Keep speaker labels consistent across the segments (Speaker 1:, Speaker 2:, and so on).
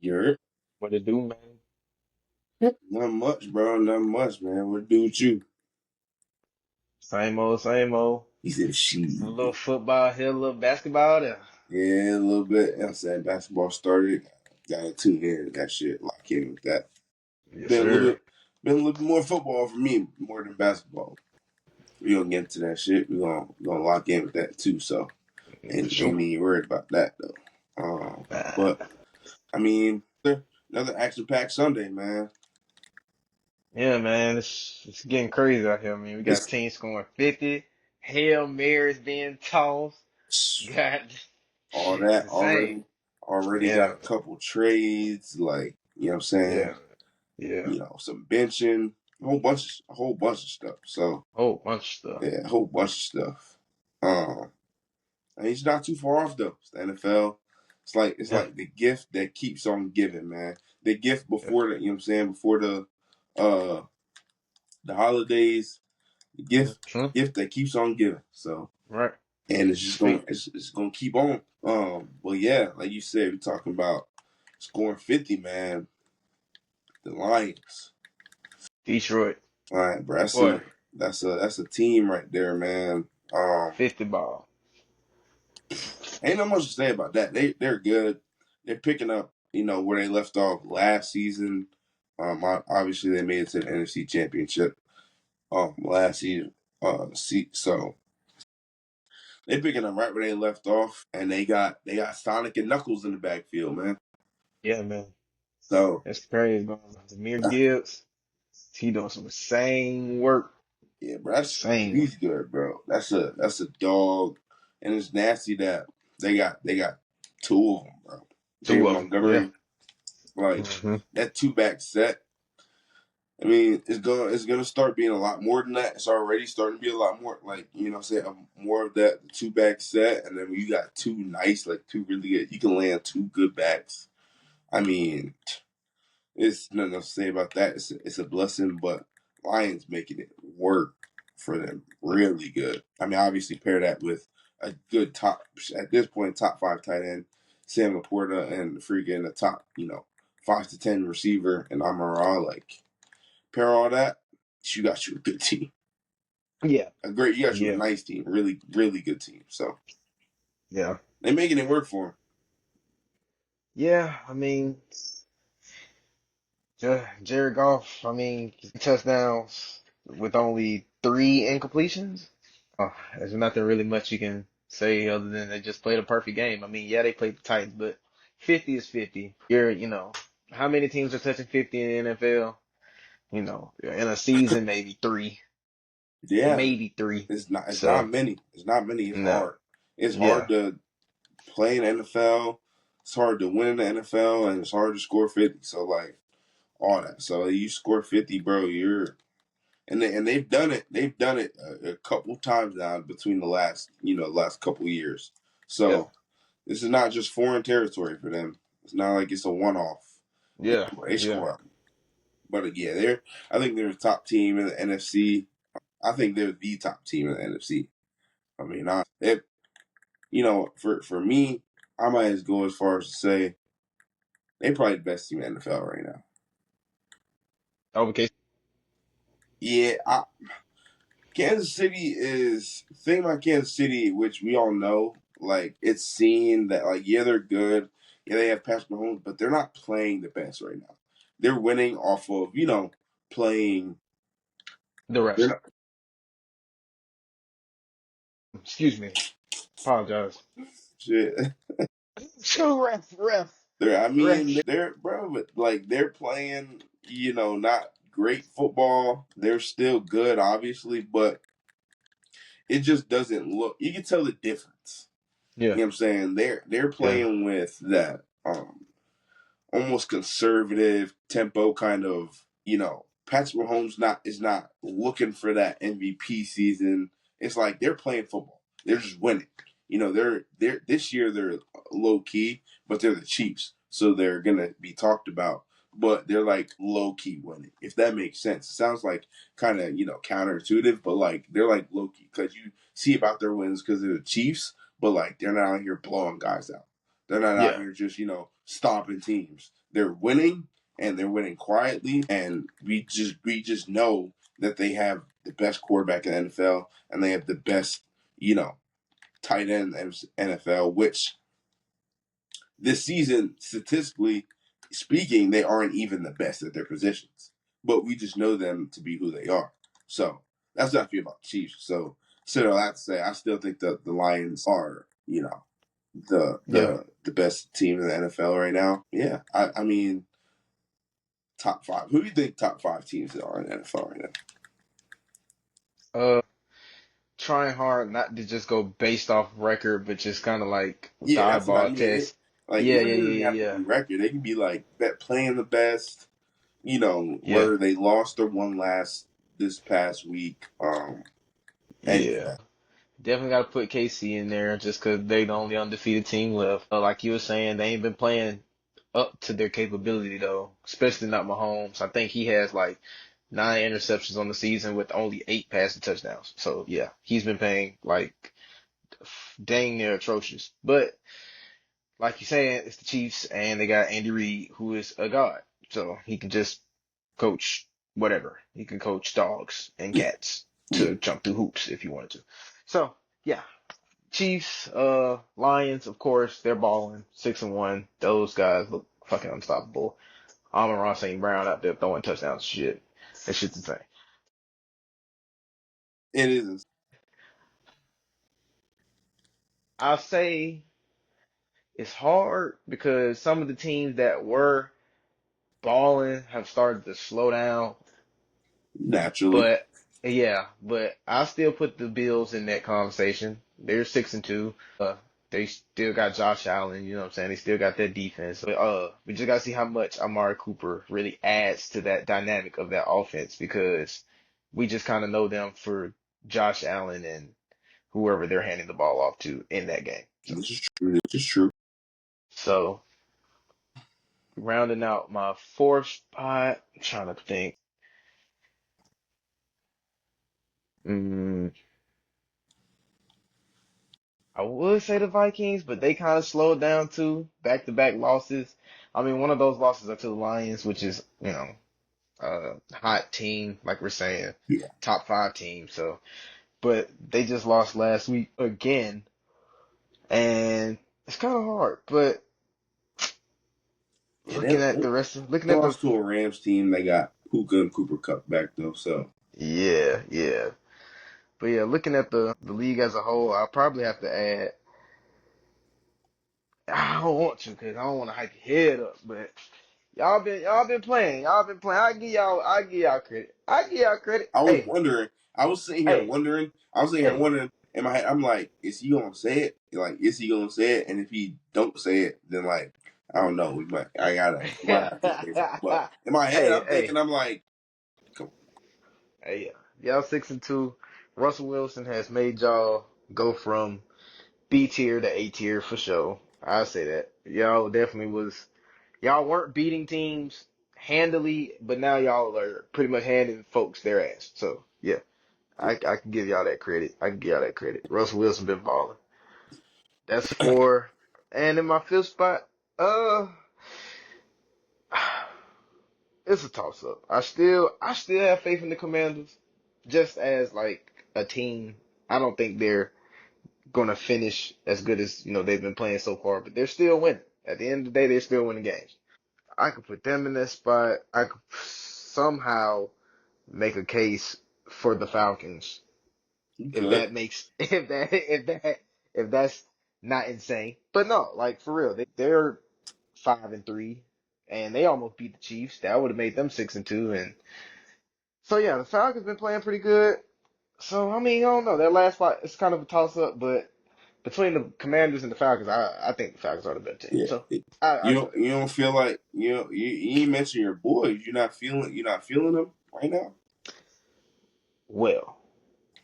Speaker 1: You're
Speaker 2: What it do, man?
Speaker 1: not much, bro. Not much, man. What to do with you?
Speaker 2: Same old, same old.
Speaker 1: He said,
Speaker 2: A
Speaker 1: she.
Speaker 2: little football here, a little basketball there.
Speaker 1: Yeah, a little bit. You know what I'm saying? Basketball started. Gotta tune in to that shit. Lock in with that.
Speaker 2: Yes,
Speaker 1: Been a little
Speaker 2: sir.
Speaker 1: bit, been a little bit more football for me, more than basketball. We gonna get into that shit. We gonna lock in with that too. So
Speaker 2: For
Speaker 1: ain't
Speaker 2: sure.
Speaker 1: even worried about that though. But
Speaker 2: Ah,
Speaker 1: I mean, another action packed Sunday, man.
Speaker 2: yeah, man, it's getting crazy out here. I mean, we got
Speaker 1: It's
Speaker 2: teams scoring 50, Hail Marys being tossed. Got
Speaker 1: all
Speaker 2: shit, it's
Speaker 1: that
Speaker 2: insane.
Speaker 1: already got
Speaker 2: Yeah,
Speaker 1: a couple trades, like, you know what I'm saying?
Speaker 2: yeah, yeah.
Speaker 1: Some benching, a whole bunch of stuff. So
Speaker 2: Whole bunch of stuff.
Speaker 1: yeah, a whole bunch of stuff. Um and he's not too far off though. It's the NFL. It's
Speaker 2: Yeah,
Speaker 1: like the gift that keeps on giving, man. The gift
Speaker 2: yeah.
Speaker 1: before the you know what I'm saying, before uh the holidays, the
Speaker 2: True.
Speaker 1: gift that keeps on giving. So
Speaker 2: Right.
Speaker 1: and it's just gonna
Speaker 2: Speak.
Speaker 1: it's gonna keep on. But yeah, like you said, we're talking about scoring 50, man. The Lions.
Speaker 2: Detroit.
Speaker 1: All right, bro.
Speaker 2: Boy,
Speaker 1: That's a team right there, man.
Speaker 2: 50 ball.
Speaker 1: Ain't no much to say about that. They're good. They're picking up, where they left off last season. Obviously they made it to the NFC Championship last season. So they picking up right where they left off, and they got Sonic and Knuckles in the backfield, man.
Speaker 2: Yeah, man.
Speaker 1: So
Speaker 2: That's crazy, man. Demir Gibbs, he doing some insane work.
Speaker 1: yeah, bro,
Speaker 2: Insane work.
Speaker 1: he's good, bro. That's a dog, and it's nasty that they got two of them, bro.
Speaker 2: Two
Speaker 1: David
Speaker 2: of them. Yeah.
Speaker 1: Montgomery, like
Speaker 2: Hmm.
Speaker 1: that two back set. I mean, it's gonna start being a lot more than that. It's already starting to be a lot more, like what I'm saying, more of that two back set, and then when you got two nice, like two really good, you can land two good backs. I mean, it's nothing else to say about that. It's a blessing, but Lions making it work for them really good. I mean, obviously pair that with a good top at this point top five tight end, Sam Laporta, and freaking a top 5 to 10 receiver and Amara. Like pair all that, you a good team.
Speaker 2: Yeah.
Speaker 1: You got you a
Speaker 2: Yeah.
Speaker 1: nice team, really really good team. So
Speaker 2: Yeah.
Speaker 1: they making it work for
Speaker 2: Yeah. I mean, Jared Goff, I mean, touchdowns with only three incompletions. Oh, there's nothing really much you can say other than they just played a perfect game. I mean, yeah, they played the Titans, but 50 is 50. How many teams are touching 50 in the NFL? In a season, maybe three,
Speaker 1: them. Yeah,
Speaker 2: maybe three.
Speaker 1: it's not
Speaker 2: So,
Speaker 1: many. It's not many. It's
Speaker 2: no,
Speaker 1: hard. It's hard
Speaker 2: yeah,
Speaker 1: to play in the NFL. It's hard to win in the NFL, and it's hard to score 50. So like all that. So you score 50, bro. They've done it. They've done it a couple times now between the last couple years.
Speaker 2: yeah,
Speaker 1: So this is not just foreign territory for them. It's not like it's a one off.
Speaker 2: yeah,
Speaker 1: They
Speaker 2: yeah.
Speaker 1: score. But yeah, I think they're the top team in the NFC. I think they're the top team in the NFC. I mean, for me, I might as go as far as to say they probably the best team in the NFL right now.
Speaker 2: Okay.
Speaker 1: Yeah, Kansas City is the thing about Kansas City, which we all know. Like it's seen that, like, yeah, they're good. Yeah, they have Patrick Mahomes, but they're not playing the best right now. They're winning off of playing.
Speaker 2: The
Speaker 1: They're
Speaker 2: rest.
Speaker 1: not,
Speaker 2: Excuse me. Apologize.
Speaker 1: shit.
Speaker 2: So ref,
Speaker 1: I mean,
Speaker 2: ref.
Speaker 1: they're bro, but like they're playing. Not great football. They're still good, obviously, but it just doesn't look. You can tell the difference. You
Speaker 2: Yeah,
Speaker 1: know what I'm saying? They're
Speaker 2: yeah,
Speaker 1: playing with that almost conservative tempo kind of. Patrick Mahomes is not looking for that MVP season. It's like they're playing football. They're just winning. They're this year they're low key, but they're the Chiefs, so they're gonna be talked about. But they're like low key winning, if that makes sense. It sounds like kind of counterintuitive, but like they're like low key because you see about their wins because they're the Chiefs, but like they're not out here blowing guys out. They're not out
Speaker 2: Yeah.
Speaker 1: here just stomping teams. They're winning and they're winning quietly, and we just know that they have the best quarterback in the NFL and they have the best you know tight end in NFL, which this season, statistically speaking, they aren't even the best at their positions. But we just know them to be who they are. So that's what I feel about the Chiefs. So I have to say, I still think that the Lions are, the
Speaker 2: Yeah.
Speaker 1: the best team in the NFL right now. Yeah, I mean, top five. Who do you think top five teams are in the NFL right now?
Speaker 2: Trying hard not to just go based off record, but just kind of like with the
Speaker 1: Yeah, that's what I
Speaker 2: eyeball
Speaker 1: mean.
Speaker 2: test.
Speaker 1: Like it
Speaker 2: Yeah,
Speaker 1: don't
Speaker 2: yeah,
Speaker 1: really
Speaker 2: yeah,
Speaker 1: have to
Speaker 2: yeah,
Speaker 1: be record. They can be like playing the best.
Speaker 2: yeah,
Speaker 1: Whether they lost or won last this past week. Any of
Speaker 2: yeah.
Speaker 1: that.
Speaker 2: Definitely got to put KC in there just because they the only undefeated team left. Like you were saying, they ain't been playing up to their capability though, especially not Mahomes. I think he has like 9 interceptions on the season with only 8 passing touchdowns. So yeah, he's been playing like dang near atrocious. But like you're saying, it's the Chiefs and they got Andy Reid, who is a god. So he can just coach whatever. He can coach dogs and
Speaker 1: Yeah,
Speaker 2: cats
Speaker 1: yeah.
Speaker 2: to jump through hoops if you wanted to. So yeah, Chiefs, Lions, of course, they're balling 6-1. Those guys look fucking unstoppable. Amon-Ra St. Brown out there throwing touchdowns. Shit, that shit's insane.
Speaker 1: It is.
Speaker 2: I'll say it's hard because some of the teams that were balling have started to slow down.
Speaker 1: Naturally.
Speaker 2: But yeah, but I still put the Bills in that conversation. They're 6-2. They still got Josh Allen, you know what I'm saying? They still got that defense. But we just gotta see how much Amari Cooper really adds to that dynamic of that offense because we just kind of know them for Josh Allen and whoever they're handing the ball off to in that game.
Speaker 1: This is true. This is true.
Speaker 2: So rounding out my fourth spot, I'm trying to think. Mm, I would say the Vikings, but they kind of slowed down too. Back-to-back losses. I mean, one of those losses are to the Lions, which is, hot team, like we're saying,
Speaker 1: Yeah.
Speaker 2: top five team. So, but they just lost last week again, and it's kind of hard. But
Speaker 1: Yeah,
Speaker 2: looking
Speaker 1: they
Speaker 2: at the,
Speaker 1: lost to a Rams team. They got Puka and Cooper Cup back though. So
Speaker 2: yeah, yeah. But yeah, looking at the league as a whole, I'll probably have to add. I don't want to because I don't want to hype your head up, but y'all been playing. Y'all been playing. I give y'all credit. I give y'all credit.
Speaker 1: I was
Speaker 2: Hey,
Speaker 1: wondering. I was sitting here
Speaker 2: hey,
Speaker 1: wondering. I was sitting here
Speaker 2: hey.
Speaker 1: wondering in my head. I'm like, is he gonna say it? Like, is he gonna say it? And if he don't say it, then like, I don't know. We might. I might have to say something. But in my head,
Speaker 2: Hey,
Speaker 1: I'm thinking.
Speaker 2: hey,
Speaker 1: I'm like, come
Speaker 2: hey, y'all 6-2. Russell Wilson has made y'all go from B tier to A tier for sure. I say that. Y'all weren't beating teams handily, but now y'all are pretty much handing folks their ass. So yeah,
Speaker 1: on.
Speaker 2: I can give y'all that credit. I can give y'all that credit. Russell Wilson been balling. That's four. And in my fifth spot, uh, it's a toss up. I still have faith in the Commanders, just as like a team. I don't think they're gonna finish as good as they've been playing so far, but they're still winning. At the end of the day, they're still winning games. I could put them in that spot. I could somehow make a case for the Falcons
Speaker 1: You
Speaker 2: if
Speaker 1: could.
Speaker 2: that makes if that's not insane. But no, like for real, they're 5-3, and they almost beat the Chiefs. That would have made them 6-2, and so yeah, the Falcons been playing pretty good. So I mean, I don't know. That last spot it's kind of a toss up, but between the Commanders and the Falcons, I think the Falcons are the better team.
Speaker 1: Yeah.
Speaker 2: So I say that.
Speaker 1: You don't feel like you ain't mention your boys. You're not feeling them right now.
Speaker 2: Well,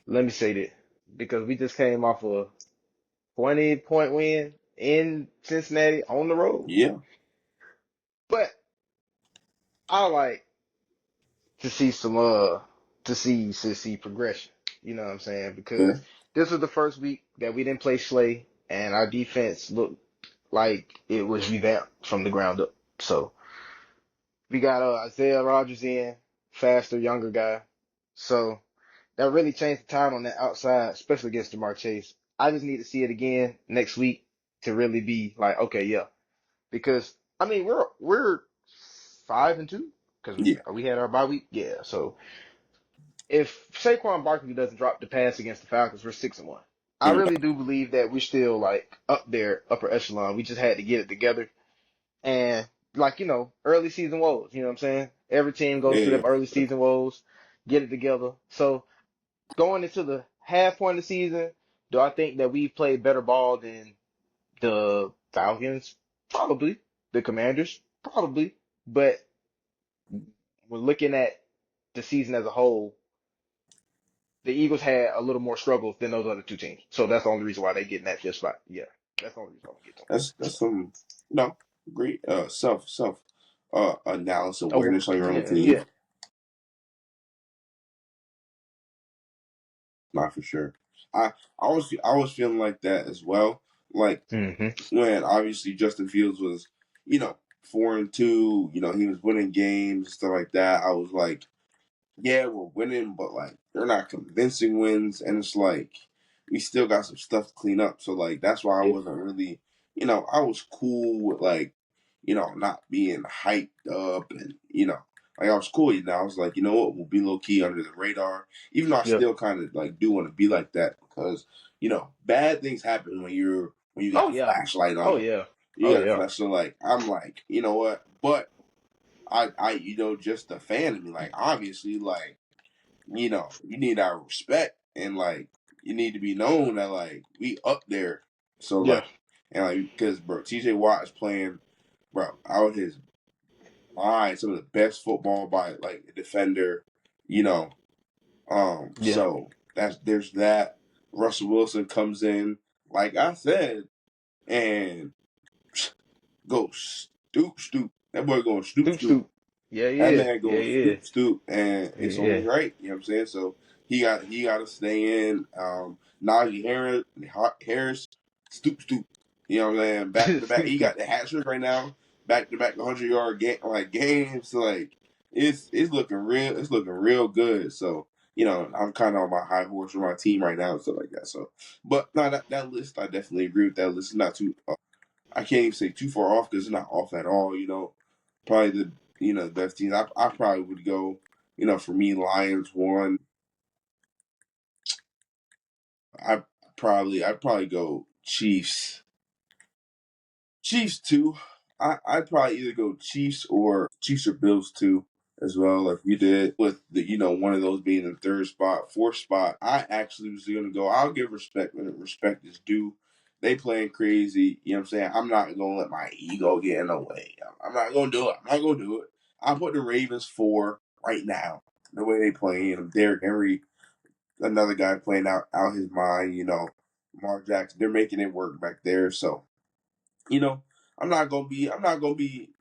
Speaker 2: let me say this because we just came off a 20-point win in Cincinnati on the road,
Speaker 1: Yeah.
Speaker 2: but I like to see progression. You know what I'm saying?
Speaker 1: Okay.
Speaker 2: Because this was the first week that we didn't play Slay, and our defense looked like it was revamped from the ground up. So we got Isaiah Rogers in, faster, younger guy. So that really changed the tide on that outside, especially against Jamar Chase. I just need to see it again next week to really be like, okay, yeah, because I mean we're 5-2 because
Speaker 1: Yeah.
Speaker 2: we had our bye week, yeah. So if Saquon Barkley doesn't drop the pass against the Falcons, we're 6-1. I
Speaker 1: Mm.
Speaker 2: really do believe that we're still like up there, upper echelon. We just had to get it together. And like, early season woes, you know what I'm saying? Every team goes through
Speaker 1: Yeah.
Speaker 2: them early season woes, get it together. So going into the half point of the season, do I think that we played better ball than the Falcons? Probably. The Commanders? Probably. But we're looking at the season as a whole, the Eagles had a little more struggles than those other two teams. So that's the only reason why they get in that fifth spot. Yeah. That's the only reason why we get them.
Speaker 1: That's
Speaker 2: So,
Speaker 1: some great self analysis
Speaker 2: oh,
Speaker 1: awareness on your own
Speaker 2: yeah,
Speaker 1: team.
Speaker 2: yeah.
Speaker 1: Not for sure. I was feeling like that as well. Like
Speaker 2: Hmm.
Speaker 1: when obviously Justin Fields was, 4-2, he was winning games and stuff like that. I was like, yeah, we're winning, but like they're not convincing wins, and it's like we still got some stuff to clean up. So like that's why I
Speaker 2: Yeah.
Speaker 1: wasn't really, I was cool with like, not being hyped up, and like I was cool. I was like, you know what, we'll be low key under the radar, even though I
Speaker 2: Yeah.
Speaker 1: still kind of like do want to be like that because bad things happen when you
Speaker 2: Oh,
Speaker 1: got a
Speaker 2: yeah.
Speaker 1: flashlight on
Speaker 2: Oh,
Speaker 1: you.
Speaker 2: yeah.
Speaker 1: You
Speaker 2: Oh,
Speaker 1: got a
Speaker 2: yeah.
Speaker 1: flash. So like I'm like, you know what, but just a fan of me, like obviously, like you need our respect and like you need to be known that like we up there. So
Speaker 2: Yeah.
Speaker 1: like and like because bro, TJ Watt is playing bro out his mind, some of the best football by like a defender, you know.
Speaker 2: Yeah.
Speaker 1: So there's that. Russell Wilson comes in, like I said, and goes stoop. That boy going stoop
Speaker 2: Stoop,
Speaker 1: stoop.
Speaker 2: stoop. Yeah,
Speaker 1: That
Speaker 2: yeah.
Speaker 1: man
Speaker 2: Yeah,
Speaker 1: goes
Speaker 2: yeah.
Speaker 1: stoop stoop, and
Speaker 2: Yeah,
Speaker 1: it's
Speaker 2: yeah.
Speaker 1: only right. You know what I'm saying? So he got to stay in. Najee Harris, stoop stoop. You know what I'm saying? Back to back.
Speaker 2: Stoop,
Speaker 1: He
Speaker 2: stoop.
Speaker 1: got the hat trick right now. Back to back 100-yard games. So like it's looking real. It's looking real good. So I'm kind of on my high horse for my team right now and stuff like that. So, but no, that list I definitely agree with that list. It's not too. I can't even say too far off because it's not off at all. Probably the best teams. I probably would go. For me, Lions one. I'd probably go Chiefs. Chiefs two. I'd probably either go Chiefs or Bills two as well. Like you did with the one of those being in third spot, fourth spot. I actually was gonna go. I'll give respect when respect is due. They playing crazy. You know what I'm saying? I'm not gonna let my ego get in the way. I'm not gonna do it. I'm not gonna do it. I put the Ravens four right now. The way they playing, Derrick Henry, another guy playing out his mind. Mark Jackson, they're making it work back there. So you know, I'm not gonna be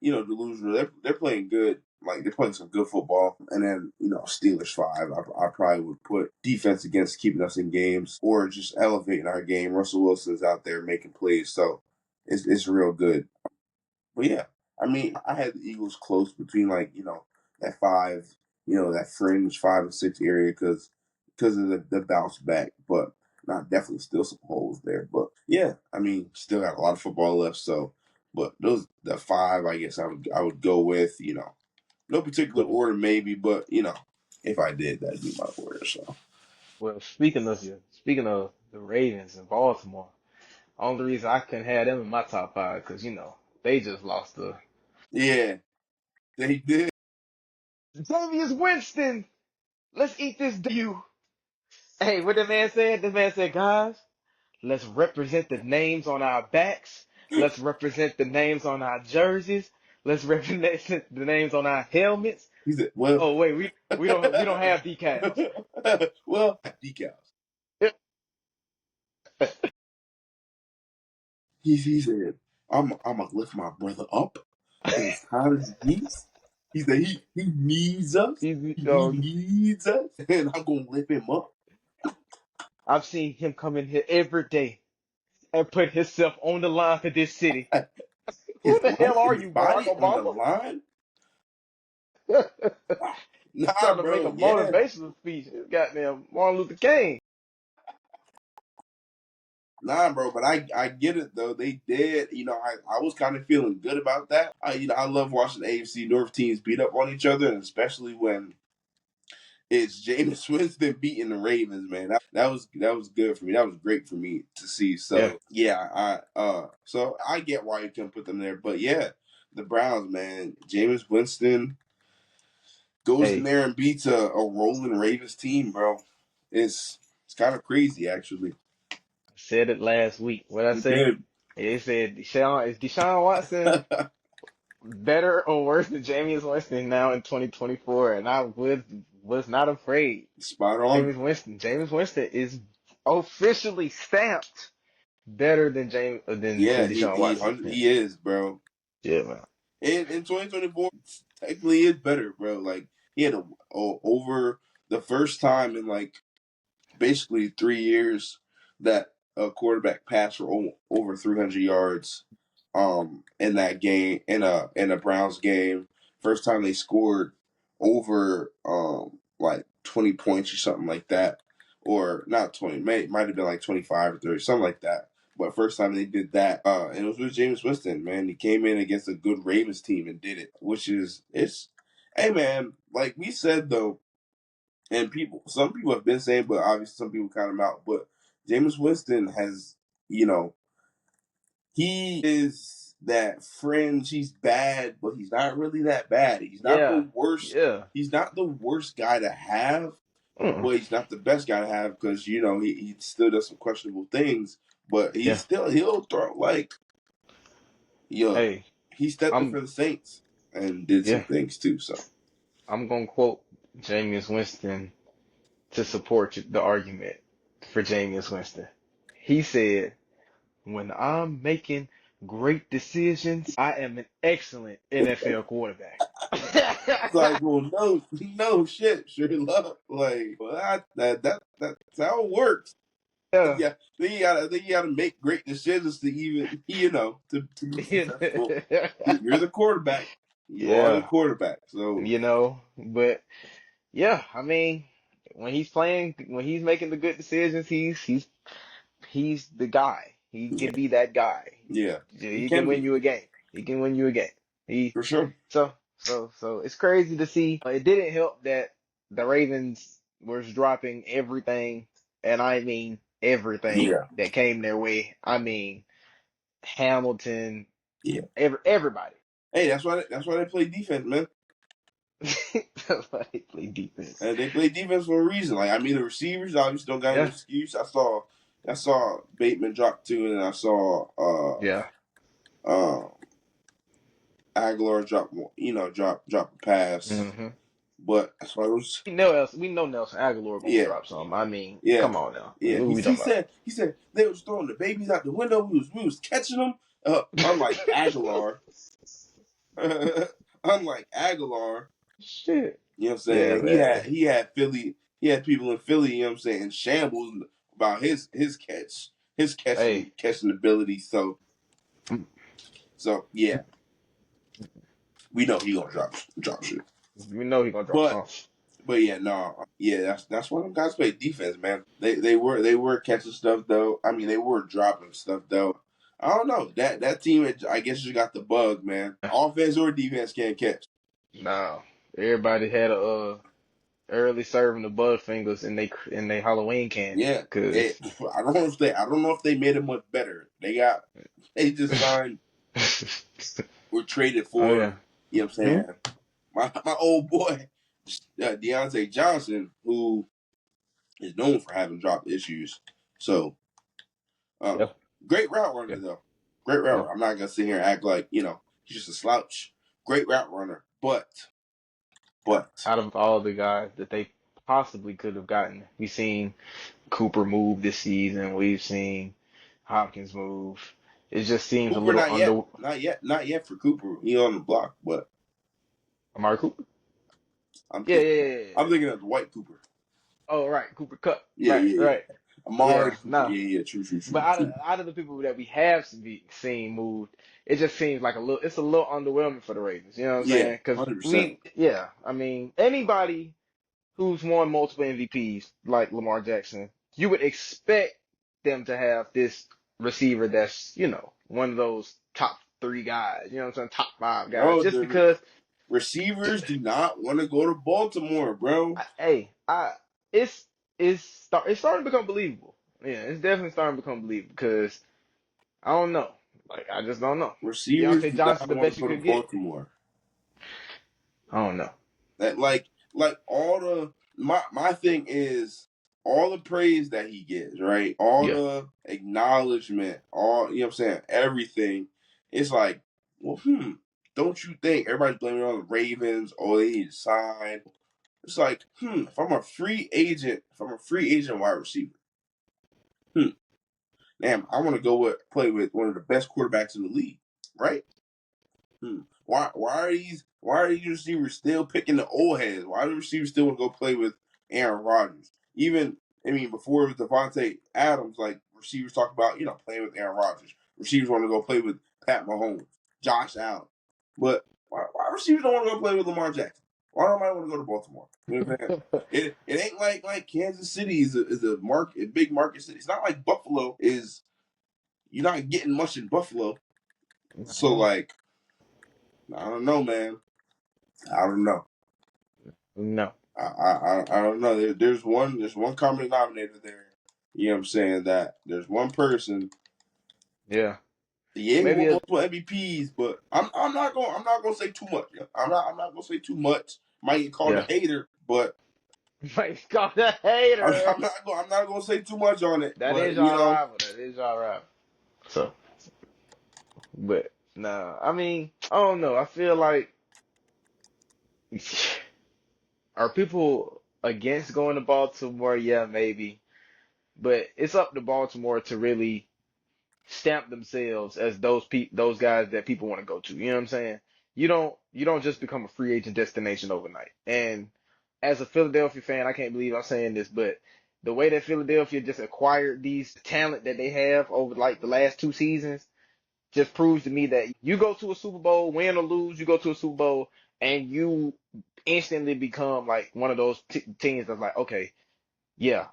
Speaker 1: delusional. They're playing good. Like they're playing some good football. And then Steelers five. I probably would put defense against keeping us in games or just elevating our game. Russell Wilson's out there making plays, so it's real good. But yeah, I mean, I had the Eagles close between like that five, that fringe 5 and 6 area because of the bounce back, but not definitely still some holes there. But yeah, I mean, still got a lot of football left. So, but those the five, I guess I would go with no particular
Speaker 2: Well,
Speaker 1: order maybe, but if I did, that'd be my order. So
Speaker 2: well, speaking of the Ravens in Baltimore, only reason I couldn't have them in my top five because they just lost the
Speaker 1: yeah, they did.
Speaker 2: Jameis Winston. Let's eat this W. Hey, what the man said? The man said, guys, let's represent the names on our backs. Let's represent the names on our jerseys. Let's represent the names on our helmets.
Speaker 1: He said, "Well,
Speaker 2: Oh wait, we don't have decals.
Speaker 1: well, decals." He said, I'm gonna lift my brother up, and it's time as it gets. He said he needs us.
Speaker 2: He's,
Speaker 1: He needs us, and I'm gonna lift him up.
Speaker 2: I've seen him come in here every day. and put himself on the line for this city.
Speaker 1: his
Speaker 2: Who the hell are
Speaker 1: his
Speaker 2: you, Barack
Speaker 1: body on the
Speaker 2: Obama?
Speaker 1: line. Nah,
Speaker 2: Trying to make
Speaker 1: bro.
Speaker 2: a
Speaker 1: Yeah,
Speaker 2: motivational speech. Goddamn Martin Luther King.
Speaker 1: nah, bro. But I get it though. They did. I was kind of feeling good about that. I love watching AFC North teams beat up on each other, and especially when it's Jameis Winston beating the Ravens, man. That was good for me. That was great for me to see.
Speaker 2: Yeah.
Speaker 1: So yeah, I get why you couldn't put them there. But yeah, the Browns, man. Jameis Winston goes in
Speaker 2: Hey,
Speaker 1: there and beats a rolling Ravens team, bro. It's kind of crazy actually.
Speaker 2: I said it last week. What I
Speaker 1: He
Speaker 2: say?
Speaker 1: did.
Speaker 2: They said Deshaun Watson better or worse than Jameis Winston now in 2024? And I was not afraid.
Speaker 1: Spot on.
Speaker 2: Jameis Winston is officially stamped better than
Speaker 1: Yeah, he
Speaker 2: Deshaun
Speaker 1: he
Speaker 2: Watson.
Speaker 1: hun-
Speaker 2: Yeah,
Speaker 1: he is, bro.
Speaker 2: yeah, man.
Speaker 1: In 2024, technically is better, bro. Like he had over the first time in like basically 3 years that a quarterback passed for over 300 yards. In that game, in a Browns game, first time they scored over like 20 points or something like that, or not 20, might have been like 25 or 30, something like that. But first time they did that, and it was with James Winston. Man, he came in against a good Ravens team and did it, which is it's. Hey man, like we said though, and some people have been saying, but obviously some people count him out. But Jameis Winston has, you know, he is that fringe. He's bad, but he's not really that bad. He's not
Speaker 2: Yeah,
Speaker 1: the worst.
Speaker 2: yeah.
Speaker 1: He's not the worst guy to have,
Speaker 2: Mm-mm.
Speaker 1: but he's not the best guy to have because he still does some questionable things. But
Speaker 2: Yeah.
Speaker 1: he'll throw like yeah.
Speaker 2: Hey,
Speaker 1: He stepped in
Speaker 2: I'm
Speaker 1: for the Saints and did some
Speaker 2: yeah.
Speaker 1: things too. So
Speaker 2: I'm gonna quote Jameis Winston to support the argument for Jameis Winston. He said, "When I'm making great decisions, I am an excellent NFL quarterback."
Speaker 1: it's like, well, no, no shit, sure love. Like, well, that's how it works.
Speaker 2: Yeah.
Speaker 1: Yeah, then you gotta make great decisions to even to be successful. You're the quarterback. You are the
Speaker 2: Yeah,
Speaker 1: quarterback. So
Speaker 2: but yeah, I mean, when he's making the good decisions, he's the guy. He
Speaker 1: yeah,
Speaker 2: can be that guy.
Speaker 1: yeah, he
Speaker 2: He can
Speaker 1: can
Speaker 2: win
Speaker 1: be
Speaker 2: you a game. He can win you a game. He
Speaker 1: for sure.
Speaker 2: so it's crazy to see. It didn't help that the Ravens was dropping everything, and I mean everything
Speaker 1: Yeah,
Speaker 2: that came their way. I mean Hamilton,
Speaker 1: yeah.
Speaker 2: everybody.
Speaker 1: Hey, that's why they play defense, man.
Speaker 2: Somebody play defense.
Speaker 1: And they play defense for a reason. Like I mean, the receivers obviously don't got no
Speaker 2: Yeah,
Speaker 1: excuse. I saw Bateman drop two, and I saw
Speaker 2: yeah.
Speaker 1: uh Aguilar drop a pass.
Speaker 2: hmm
Speaker 1: But as far as
Speaker 2: We know Nelson Aguilar gonna
Speaker 1: yeah,
Speaker 2: drop some. I mean,
Speaker 1: yeah,
Speaker 2: come on now.
Speaker 1: yeah.
Speaker 2: What
Speaker 1: He
Speaker 2: we
Speaker 1: he
Speaker 2: talking about?
Speaker 1: said he said they was throwing the babies out the window. We was catching them. Unlike Aguilar, unlike Aguilar,
Speaker 2: Shit.
Speaker 1: you know what I'm
Speaker 2: Yeah,
Speaker 1: saying? He had
Speaker 2: man.
Speaker 1: he had Philly. He had people in Philly. You know what I'm saying? In shambles about his
Speaker 2: Hey,
Speaker 1: catching ability. So yeah, we know he gonna drop shit.
Speaker 2: we know he gonna drop
Speaker 1: But
Speaker 2: some.
Speaker 1: But yeah, no, yeah, that's why them guys play defense, man. They were catching stuff though. I mean, they were dropping stuff though. I don't know that team. I guess you got the bug, man. Offense or defense can't catch.
Speaker 2: Nah, everybody had a early serving the Butterfingers in they Halloween candy,
Speaker 1: Yeah,
Speaker 2: cause
Speaker 1: I don't know if they made it much better. They just signed or traded
Speaker 2: oh yeah.
Speaker 1: for you know what I'm
Speaker 2: Hmm?
Speaker 1: saying. My old boy Deontay Johnson, who is known for having drop issues. So Uh,
Speaker 2: Yeah,
Speaker 1: great route runner
Speaker 2: yeah,
Speaker 1: though. Great route
Speaker 2: yeah.
Speaker 1: runner. I'm not gonna sit here and act like he's just a slouch. Great route runner, but
Speaker 2: Out of all the guys that they possibly could have gotten, we've seen Cooper move this season. We've seen Hopkins move. It just seems a
Speaker 1: Cooper
Speaker 2: little
Speaker 1: not yet,
Speaker 2: under
Speaker 1: not yet for Cooper. He on the block, but
Speaker 2: Amari Cooper.
Speaker 1: I'm
Speaker 2: Yeah,
Speaker 1: thinking
Speaker 2: yeah, yeah, yeah.
Speaker 1: I'm thinking of the white Cooper.
Speaker 2: Oh, right, Cooper Cup.
Speaker 1: Yeah,
Speaker 2: Right,
Speaker 1: yeah, yeah.
Speaker 2: right.
Speaker 1: Amari
Speaker 2: Yeah,
Speaker 1: Cooper.
Speaker 2: no.
Speaker 1: Yeah, true, true,
Speaker 2: But
Speaker 1: true,
Speaker 2: out of
Speaker 1: true.
Speaker 2: out of the people that we have seen moved, it just seems like it's a little underwhelming for the Ravens. You know what I'm
Speaker 1: Yeah,
Speaker 2: saying? Because
Speaker 1: 100%.
Speaker 2: yeah, I mean, anybody who's won multiple MVPs like Lamar Jackson, you would expect them to have this receiver that's, one of those top three guys, you know what I'm saying? Top five guys.
Speaker 1: Bro,
Speaker 2: Just
Speaker 1: the
Speaker 2: because,
Speaker 1: receivers do not want to go to Baltimore, bro.
Speaker 2: hey, it's, it's starting to become believable. Yeah, it's definitely starting to become believable because I don't know. Like, I just don't know.
Speaker 1: Receivers
Speaker 2: Deontay
Speaker 1: do
Speaker 2: Johnson,
Speaker 1: not
Speaker 2: the
Speaker 1: want to
Speaker 2: best you
Speaker 1: go to
Speaker 2: could get?
Speaker 1: Baltimore.
Speaker 2: I don't know.
Speaker 1: That like all the my thing is all the praise that he gets, right? All
Speaker 2: Yeah.
Speaker 1: the acknowledgement, all you know what I'm saying, everything. It's like, well, don't you think everybody's blaming it on the Ravens? Oh, they need to sign. It's like, if I'm a free agent, wide receiver, hmm, damn, I want to play with one of the best quarterbacks in the league, right? Why are these receivers still picking the old heads? Why do receivers still want to go play with Aaron Rodgers? Even before it was Devontae Adams, like receivers talk about, playing with Aaron Rodgers. Receivers want to go play with Pat Mahomes, Josh Allen. But why receivers don't want to go play with Lamar Jackson? Why don't I want to go to Baltimore? You know what I'm saying? It ain't like Kansas City a big market city. It's not like Buffalo is. You're not getting much in Buffalo. So
Speaker 2: No.
Speaker 1: like, I don't know, man. I don't know.
Speaker 2: No.
Speaker 1: I don't know. There's one common denominator there. You know what I'm saying? That there's one person.
Speaker 2: Yeah.
Speaker 1: Yeah, he
Speaker 2: Maybe
Speaker 1: won
Speaker 2: a
Speaker 1: multiple MVPs, but I'm not gonna say too much. I'm not gonna say too much. Might get called a
Speaker 2: yeah.
Speaker 1: hater, but
Speaker 2: My God, a
Speaker 1: I'm,
Speaker 2: hater.
Speaker 1: I'm not gonna say too much on it.
Speaker 2: That
Speaker 1: But
Speaker 2: is our rival. That is our rival. So, but nah, I mean, I don't know. I feel like are people against going to Baltimore? Yeah, maybe. But it's up to Baltimore to really stamp themselves as those guys that people want to go to. You know what I'm saying? You don't just become a free agent destination overnight. And as a Philadelphia fan, I can't believe I'm saying this, but the way that Philadelphia just acquired these talent that they have over like the last two seasons just proves to me that you go to a Super Bowl, win or lose, you go to a Super Bowl and you instantly become like one of those teams that's like, okay, yeah,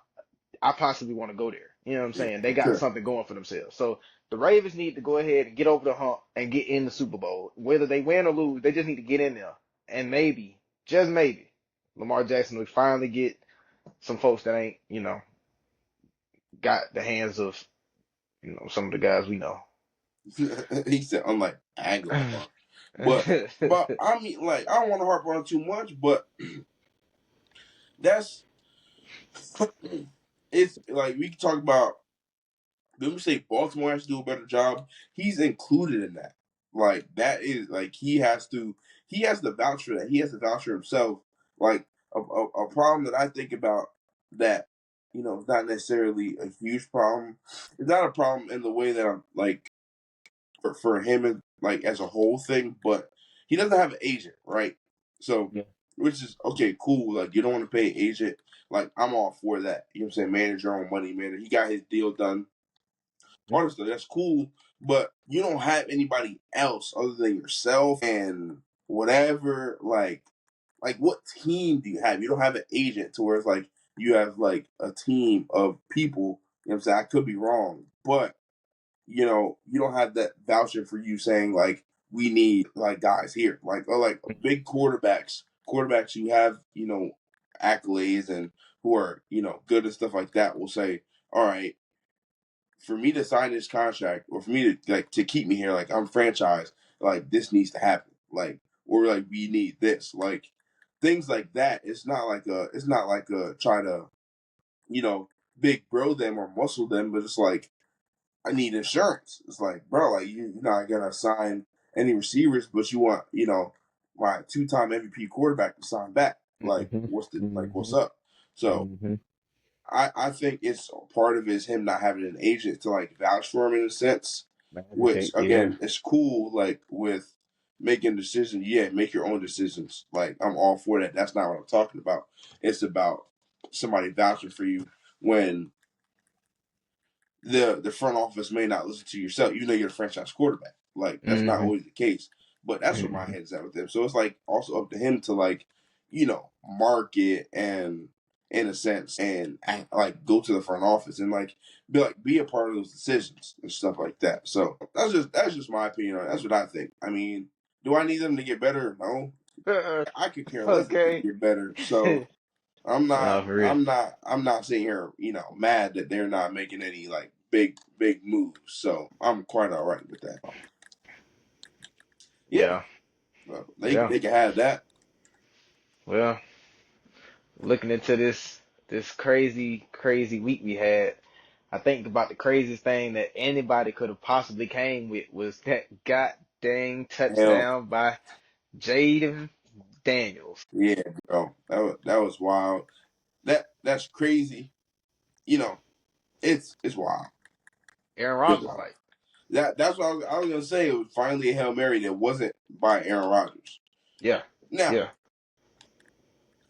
Speaker 2: I possibly want to go there. You know what I'm
Speaker 1: yeah,
Speaker 2: saying? They
Speaker 1: for
Speaker 2: got
Speaker 1: sure.
Speaker 2: something going for themselves. So the Ravens need to go ahead and get over the hump and get in the Super Bowl. Whether they win or lose, they just need to get in there. And maybe, just maybe, Lamar Jackson will finally get some folks that ain't, got the hands of, some of the guys we know.
Speaker 1: He said, "I'm like Aguilar," but like, I don't want to harp on it too much, but that's it's like we can talk about. Let me say Baltimore has to do a better job. He's included in that. Like that is like he has to vouch for that. He has to vouch for himself. Like a problem that I think about that is not necessarily a huge problem. It's not a problem in the way that I'm like for him and like as a whole thing, but he doesn't have an agent, right? So
Speaker 2: Yeah.
Speaker 1: which is okay, cool. Like you don't want to pay an agent. Like I'm all for that. You know what I'm saying? Manage your own money, man. He got his deal done. Honestly, that's cool, but you don't have anybody else other than yourself and whatever. Like what team do you have? You don't have an agent to where it's like you have like a team of people. You know what I'm saying? I could be wrong, but you don't have that voucher for you saying like we need like guys here, like or like big quarterbacks who have accolades and who are good and stuff like that will say, all right, for me to sign this contract or for me to like to keep me here, like I'm franchised, like this needs to happen, like or like we need this, like things like that. It's not like a try to big bro them or muscle them, but it's like I need insurance. It's like, bro, like you're not gonna sign any receivers, but you want my two-time MVP quarterback to sign back. Like
Speaker 2: Mm-hmm.
Speaker 1: what's
Speaker 2: Mm-hmm.
Speaker 1: up? So
Speaker 2: Mm-hmm.
Speaker 1: I think it's part of it is him not having an agent to like vouch for him in a sense, which
Speaker 2: Advocate, yeah.
Speaker 1: again is cool. Like with making decisions, yeah, make your own decisions. Like I'm all for that. That's not what I'm talking about. It's about somebody vouching for you when the front office may not listen to yourself, even though you're a franchise quarterback. Like that's not
Speaker 2: Mm-hmm.
Speaker 1: always the case. But that's where my
Speaker 2: Mm-hmm.
Speaker 1: head's at with them. So it's like also up to him to like, market and in a sense and act, like go to the front office and like be a part of those decisions and stuff like that. So that's just my opinion on it. That's what I think. I mean, do I need them to get better? No. I could care less if they
Speaker 2: Okay.
Speaker 1: get better. So I'm
Speaker 2: No,
Speaker 1: not
Speaker 2: for real.
Speaker 1: I'm not sitting here, mad that they're not making any like big moves. So I'm quite all right with that. Yeah.
Speaker 2: Yeah.
Speaker 1: They
Speaker 2: Yeah.
Speaker 1: they can have that.
Speaker 2: Well, looking into this crazy week we had, I think about the craziest thing that anybody could have possibly came with was that god dang
Speaker 1: Hell
Speaker 2: touchdown by Jaden Daniels.
Speaker 1: yeah, bro. That was wild. That's crazy. You know, it's wild.
Speaker 2: Aaron
Speaker 1: It's
Speaker 2: Rodgers,
Speaker 1: wild.
Speaker 2: like,
Speaker 1: That's what I was gonna say. It was finally a Hail Mary that wasn't by Aaron Rodgers.
Speaker 2: yeah,
Speaker 1: Now,
Speaker 2: yeah,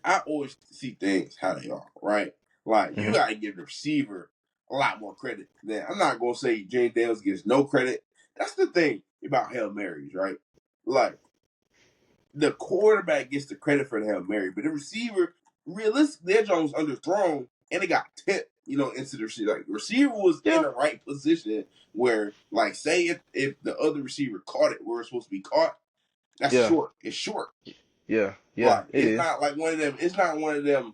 Speaker 1: I always see things how they are, right? Like you
Speaker 2: hmm
Speaker 1: gotta give the receiver a lot more credit. Then I'm not gonna say Jane Daniels gets no credit. That's the thing about Hail Marys, right? Like the quarterback gets the credit for the Hail Mary, but the receiver, realistically, that joint was underthrown and it got tipped, into the receiver. Like the receiver was in
Speaker 2: yeah,
Speaker 1: the right position where, like, say if the other receiver caught it where it's supposed to be caught, that's
Speaker 2: yeah,
Speaker 1: short. It's short.
Speaker 2: yeah.
Speaker 1: Like
Speaker 2: It
Speaker 1: it's
Speaker 2: is.
Speaker 1: not like one of them. It's not one of them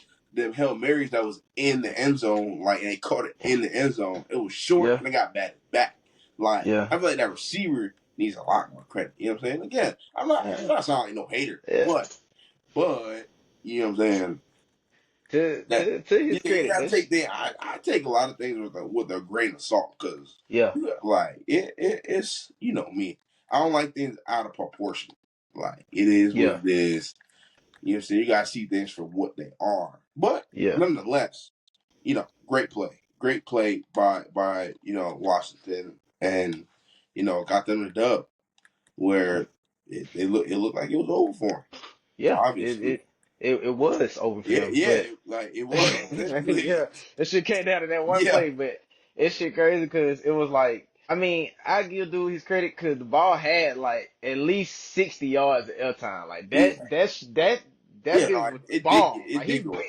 Speaker 1: Hail Marys that was in the end zone. Like and they caught it in the end zone. It was short
Speaker 2: Yeah,
Speaker 1: and they got batted back. Like
Speaker 2: yeah,
Speaker 1: I feel like that receiver needs a lot more credit. You know what I'm saying? Again, I'm not sounding like no hater,
Speaker 2: yeah.
Speaker 1: but you know what I'm saying.
Speaker 2: To
Speaker 1: That
Speaker 2: to to his
Speaker 1: yeah, you
Speaker 2: credit,
Speaker 1: gotta
Speaker 2: that's
Speaker 1: take that. I take a lot of things with a grain of salt because
Speaker 2: yeah,
Speaker 1: like it's me. I don't like things out of proportion. Like it is what
Speaker 2: yeah,
Speaker 1: it is. You know what I'm saying? You gotta see things for what they are. But
Speaker 2: yeah,
Speaker 1: nonetheless, great play. Great play by Washington and got them the dub where it looked like it was over for them.
Speaker 2: yeah. It
Speaker 1: Obviously.
Speaker 2: it it was over for
Speaker 1: Yeah,
Speaker 2: them,
Speaker 1: yeah,
Speaker 2: but
Speaker 1: like it was essentially.
Speaker 2: yeah, that shit came down to that one
Speaker 1: Yeah,
Speaker 2: play, but it shit crazy because it was like, I mean, I give dude his credit because the ball had like at least 60 yards of airtime. Like
Speaker 1: yeah.
Speaker 2: that
Speaker 1: Yeah, no,
Speaker 2: bitch was
Speaker 1: it did
Speaker 2: bomb. Like
Speaker 1: it did go over.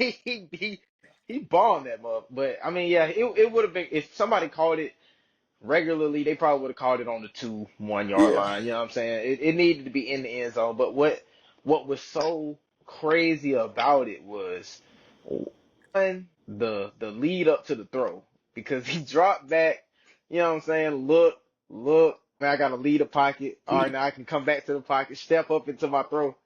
Speaker 2: he bombed that mother. But I mean, yeah, it would have been if somebody called it regularly, they probably would have called it on the 2 1 yard
Speaker 1: Yeah.
Speaker 2: line. You know what I'm saying? It needed to be in the end zone. But what was so crazy about it was one, the lead up to the throw because he dropped back. You know what I'm saying? Look. Now I got to lead the pocket. All right, now I can come back to the pocket, step up into my throw,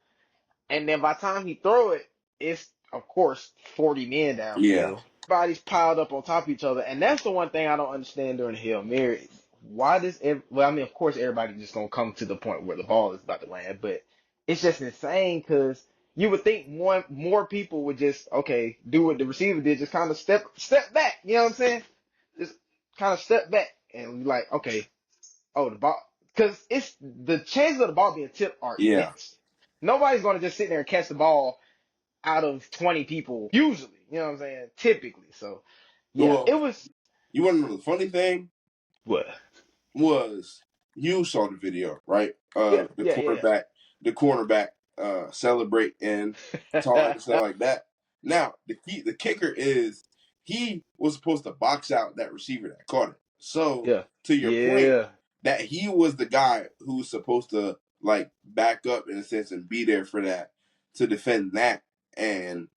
Speaker 2: and then by the time he throw it, it's of course 40 men
Speaker 1: Yeah.
Speaker 2: downfield. Everybody's piled up on top of each other, and that's the one thing I don't understand during the Hail Mary. Why does well, I mean, of course, everybody's just gonna come to the point where the ball is about to land, but it's just insane because you would think more people would just okay do what the receiver did, just kind of step back. You know what I'm saying? Just kind of step back and be like, okay, oh the ball, because it's the chances of the ball being tipped are
Speaker 1: Yeah.
Speaker 2: immense. Nobody's gonna just sit there and catch the ball out of 20 people usually. You know what I'm saying? Typically. So yeah,
Speaker 1: Well,
Speaker 2: it was
Speaker 1: you want to know the funny thing
Speaker 2: what?
Speaker 1: was you saw the video, right?
Speaker 2: Yeah,
Speaker 1: The
Speaker 2: yeah, yeah,
Speaker 1: cornerback celebrate and talk and stuff
Speaker 2: yeah.
Speaker 1: like that. Now the kicker is he was supposed to box out that receiver that caught it. So
Speaker 2: Yeah.
Speaker 1: to your point,
Speaker 2: Yeah.
Speaker 1: that he was the guy who was supposed to like back up in a sense and be there for that to defend that, and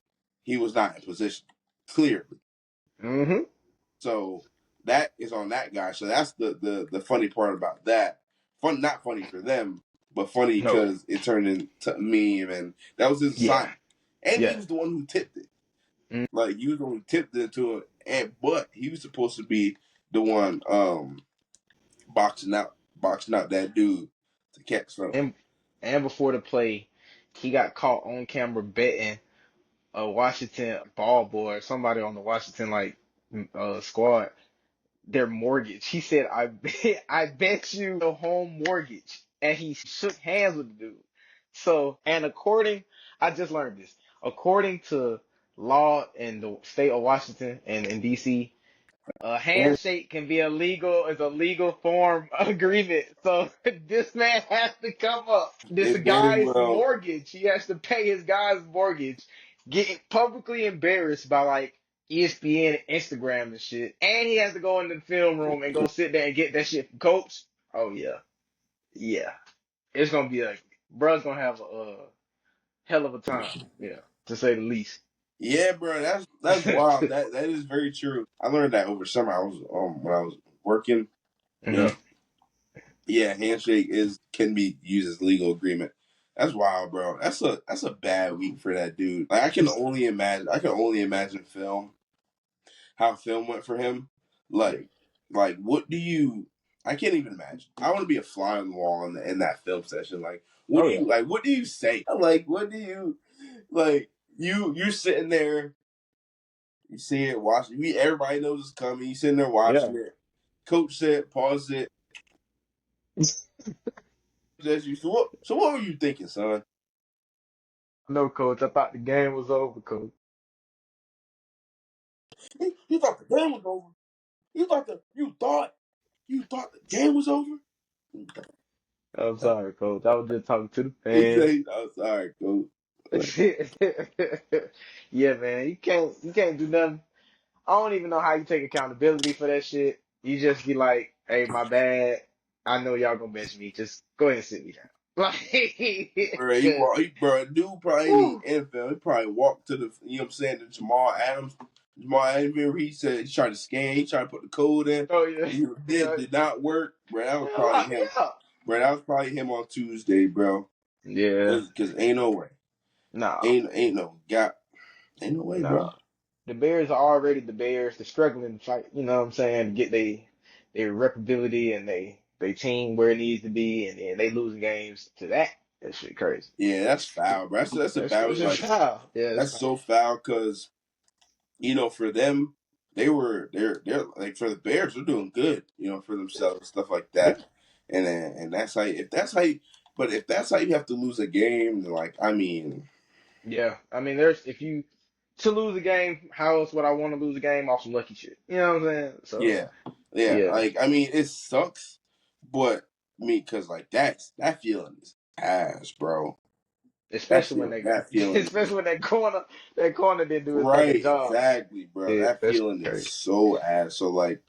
Speaker 1: he was not in position clearly.
Speaker 2: Mm-hmm.
Speaker 1: So that is on that guy. So that's the funny part about that. Fun, not funny for them, but funny
Speaker 2: No.
Speaker 1: because it turned into a meme, and that was his
Speaker 2: Yeah.
Speaker 1: assignment. And he
Speaker 2: Yeah.
Speaker 1: was the one who tipped it.
Speaker 2: Mm.
Speaker 1: Like he was the one who tipped it to it, and but he was supposed to be the one boxing out that dude to catch something.
Speaker 2: And and before the play, he got caught on camera betting a Washington ball boy, somebody on the Washington squad, their mortgage. He said, I bet you the home mortgage. And he shook hands with the dude. So, and I just learned this. According to law in the state of Washington and in DC, A
Speaker 1: And
Speaker 2: handshake can be illegal as a legal form agreement. So this man has to come up. This
Speaker 1: it very
Speaker 2: guy's
Speaker 1: well.
Speaker 2: mortgage. He has to pay his guy's mortgage. Getting publicly embarrassed by like ESPN and Instagram and shit. And he has to go in the film room and go sit there and get that shit from coach. Oh yeah. Yeah. It's gonna be a bruh's gonna have a hell of a time. Yeah. To say the least.
Speaker 1: Yeah, bro, that's wild. That is very true. I learned that over summer. I was when I was working.
Speaker 2: hmm
Speaker 1: Yeah, yeah. Handshake is can be used as legal agreement. That's wild, bro. That's a bad week for that dude. Like I can only imagine. I can only imagine how film went for him.
Speaker 2: Yeah.
Speaker 1: Like what do you? I can't even imagine. I want to be a fly on the wall in that film session. Like what
Speaker 2: Oh
Speaker 1: do
Speaker 2: yeah.
Speaker 1: you like? What do you say? Like what do you like? You're sitting there. You see it, watch it. Everybody knows it's coming. You sitting there
Speaker 2: Yeah.
Speaker 1: watching it. Coach said, pause it. As you, so what were you thinking, son?
Speaker 2: No, coach. I thought the game was over, coach.
Speaker 1: You thought the game was over. You thought the game was over.
Speaker 2: I'm sorry, coach. I was just talking to the
Speaker 1: He
Speaker 2: fans.
Speaker 1: said, "I'm sorry, coach."
Speaker 2: Yeah, man. You can't do nothing. I don't even know how you take accountability for that shit. You just be like, hey, my bad. I know y'all gonna bench me. Just go ahead and sit me down. Like,
Speaker 1: Bro, bro, dude probably ain't
Speaker 2: whew.
Speaker 1: NFL. He probably walked to the, you know what I'm saying, to Jamal Adams. Jamal Adams, remember he said he tried to scan, he tried to put the code in.
Speaker 2: Oh yeah,
Speaker 1: He
Speaker 2: yeah,
Speaker 1: did not work. Bro, that was
Speaker 2: yeah,
Speaker 1: probably
Speaker 2: lock me
Speaker 1: him.
Speaker 2: up.
Speaker 1: Bro, that was probably him on Tuesday, bro.
Speaker 2: Yeah,
Speaker 1: Cause ain't no way.
Speaker 2: nah,
Speaker 1: Ain't no gap. Ain't no way,
Speaker 2: nah.
Speaker 1: bro.
Speaker 2: The Bears are already the Bears. They're struggling to fight. You know what I'm saying? Get their reputability and they team where it needs to be, and then they losing games to that. That shit crazy.
Speaker 1: Yeah, that's foul, bro. That's a bad
Speaker 2: It's just
Speaker 1: like
Speaker 2: foul. Yeah, it's
Speaker 1: that's
Speaker 2: foul.
Speaker 1: so foul because for them they're like for the Bears they're doing good for themselves and stuff like
Speaker 2: Yeah,
Speaker 1: that and that's how if that's how you, but if that's how you have to lose a game then like I mean
Speaker 2: yeah. I mean, there's if you to lose a game, how else would I want to lose a game off some lucky shit? You know what I'm saying? So
Speaker 1: yeah
Speaker 2: yeah,
Speaker 1: like I mean it sucks but me because like that feeling is ass bro
Speaker 2: especially when
Speaker 1: that feeling is
Speaker 2: especially when that corner didn't do his
Speaker 1: right
Speaker 2: fucking job.
Speaker 1: exactly bro
Speaker 2: Yeah,
Speaker 1: that
Speaker 2: that's
Speaker 1: feeling is
Speaker 2: crazy.
Speaker 1: so ass so like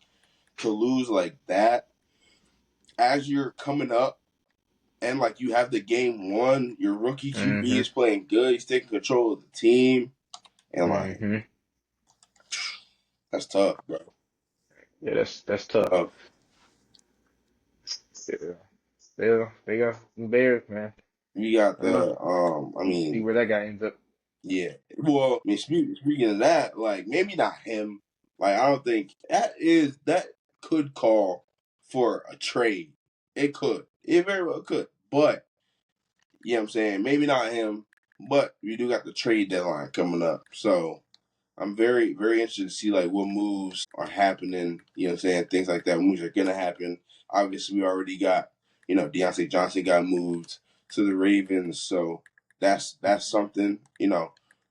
Speaker 1: to lose like that as you're coming up and like you have the game won, your rookie QB
Speaker 2: hmm
Speaker 1: is playing good, he's taking control of the team, and like
Speaker 2: hmm
Speaker 1: that's tough, bro.
Speaker 2: Yeah, that's tough.
Speaker 1: Tough.
Speaker 2: Yeah, they got some Bears, man.
Speaker 1: You got
Speaker 2: I don't know.
Speaker 1: I
Speaker 2: See
Speaker 1: mean,
Speaker 2: where that guy ends up.
Speaker 1: yeah. Well, I mean, speaking of that, like maybe not him. Like I don't think that could call for a trade. It could. It very well could. But you know what I'm saying? Maybe not him. But we do got the trade deadline coming up. So I'm very, very interested to see like what moves are happening. You know what I'm saying? Things like that. Moves are gonna happen. Obviously, we already got, Deontay Johnson got moved to the Ravens, so that's something.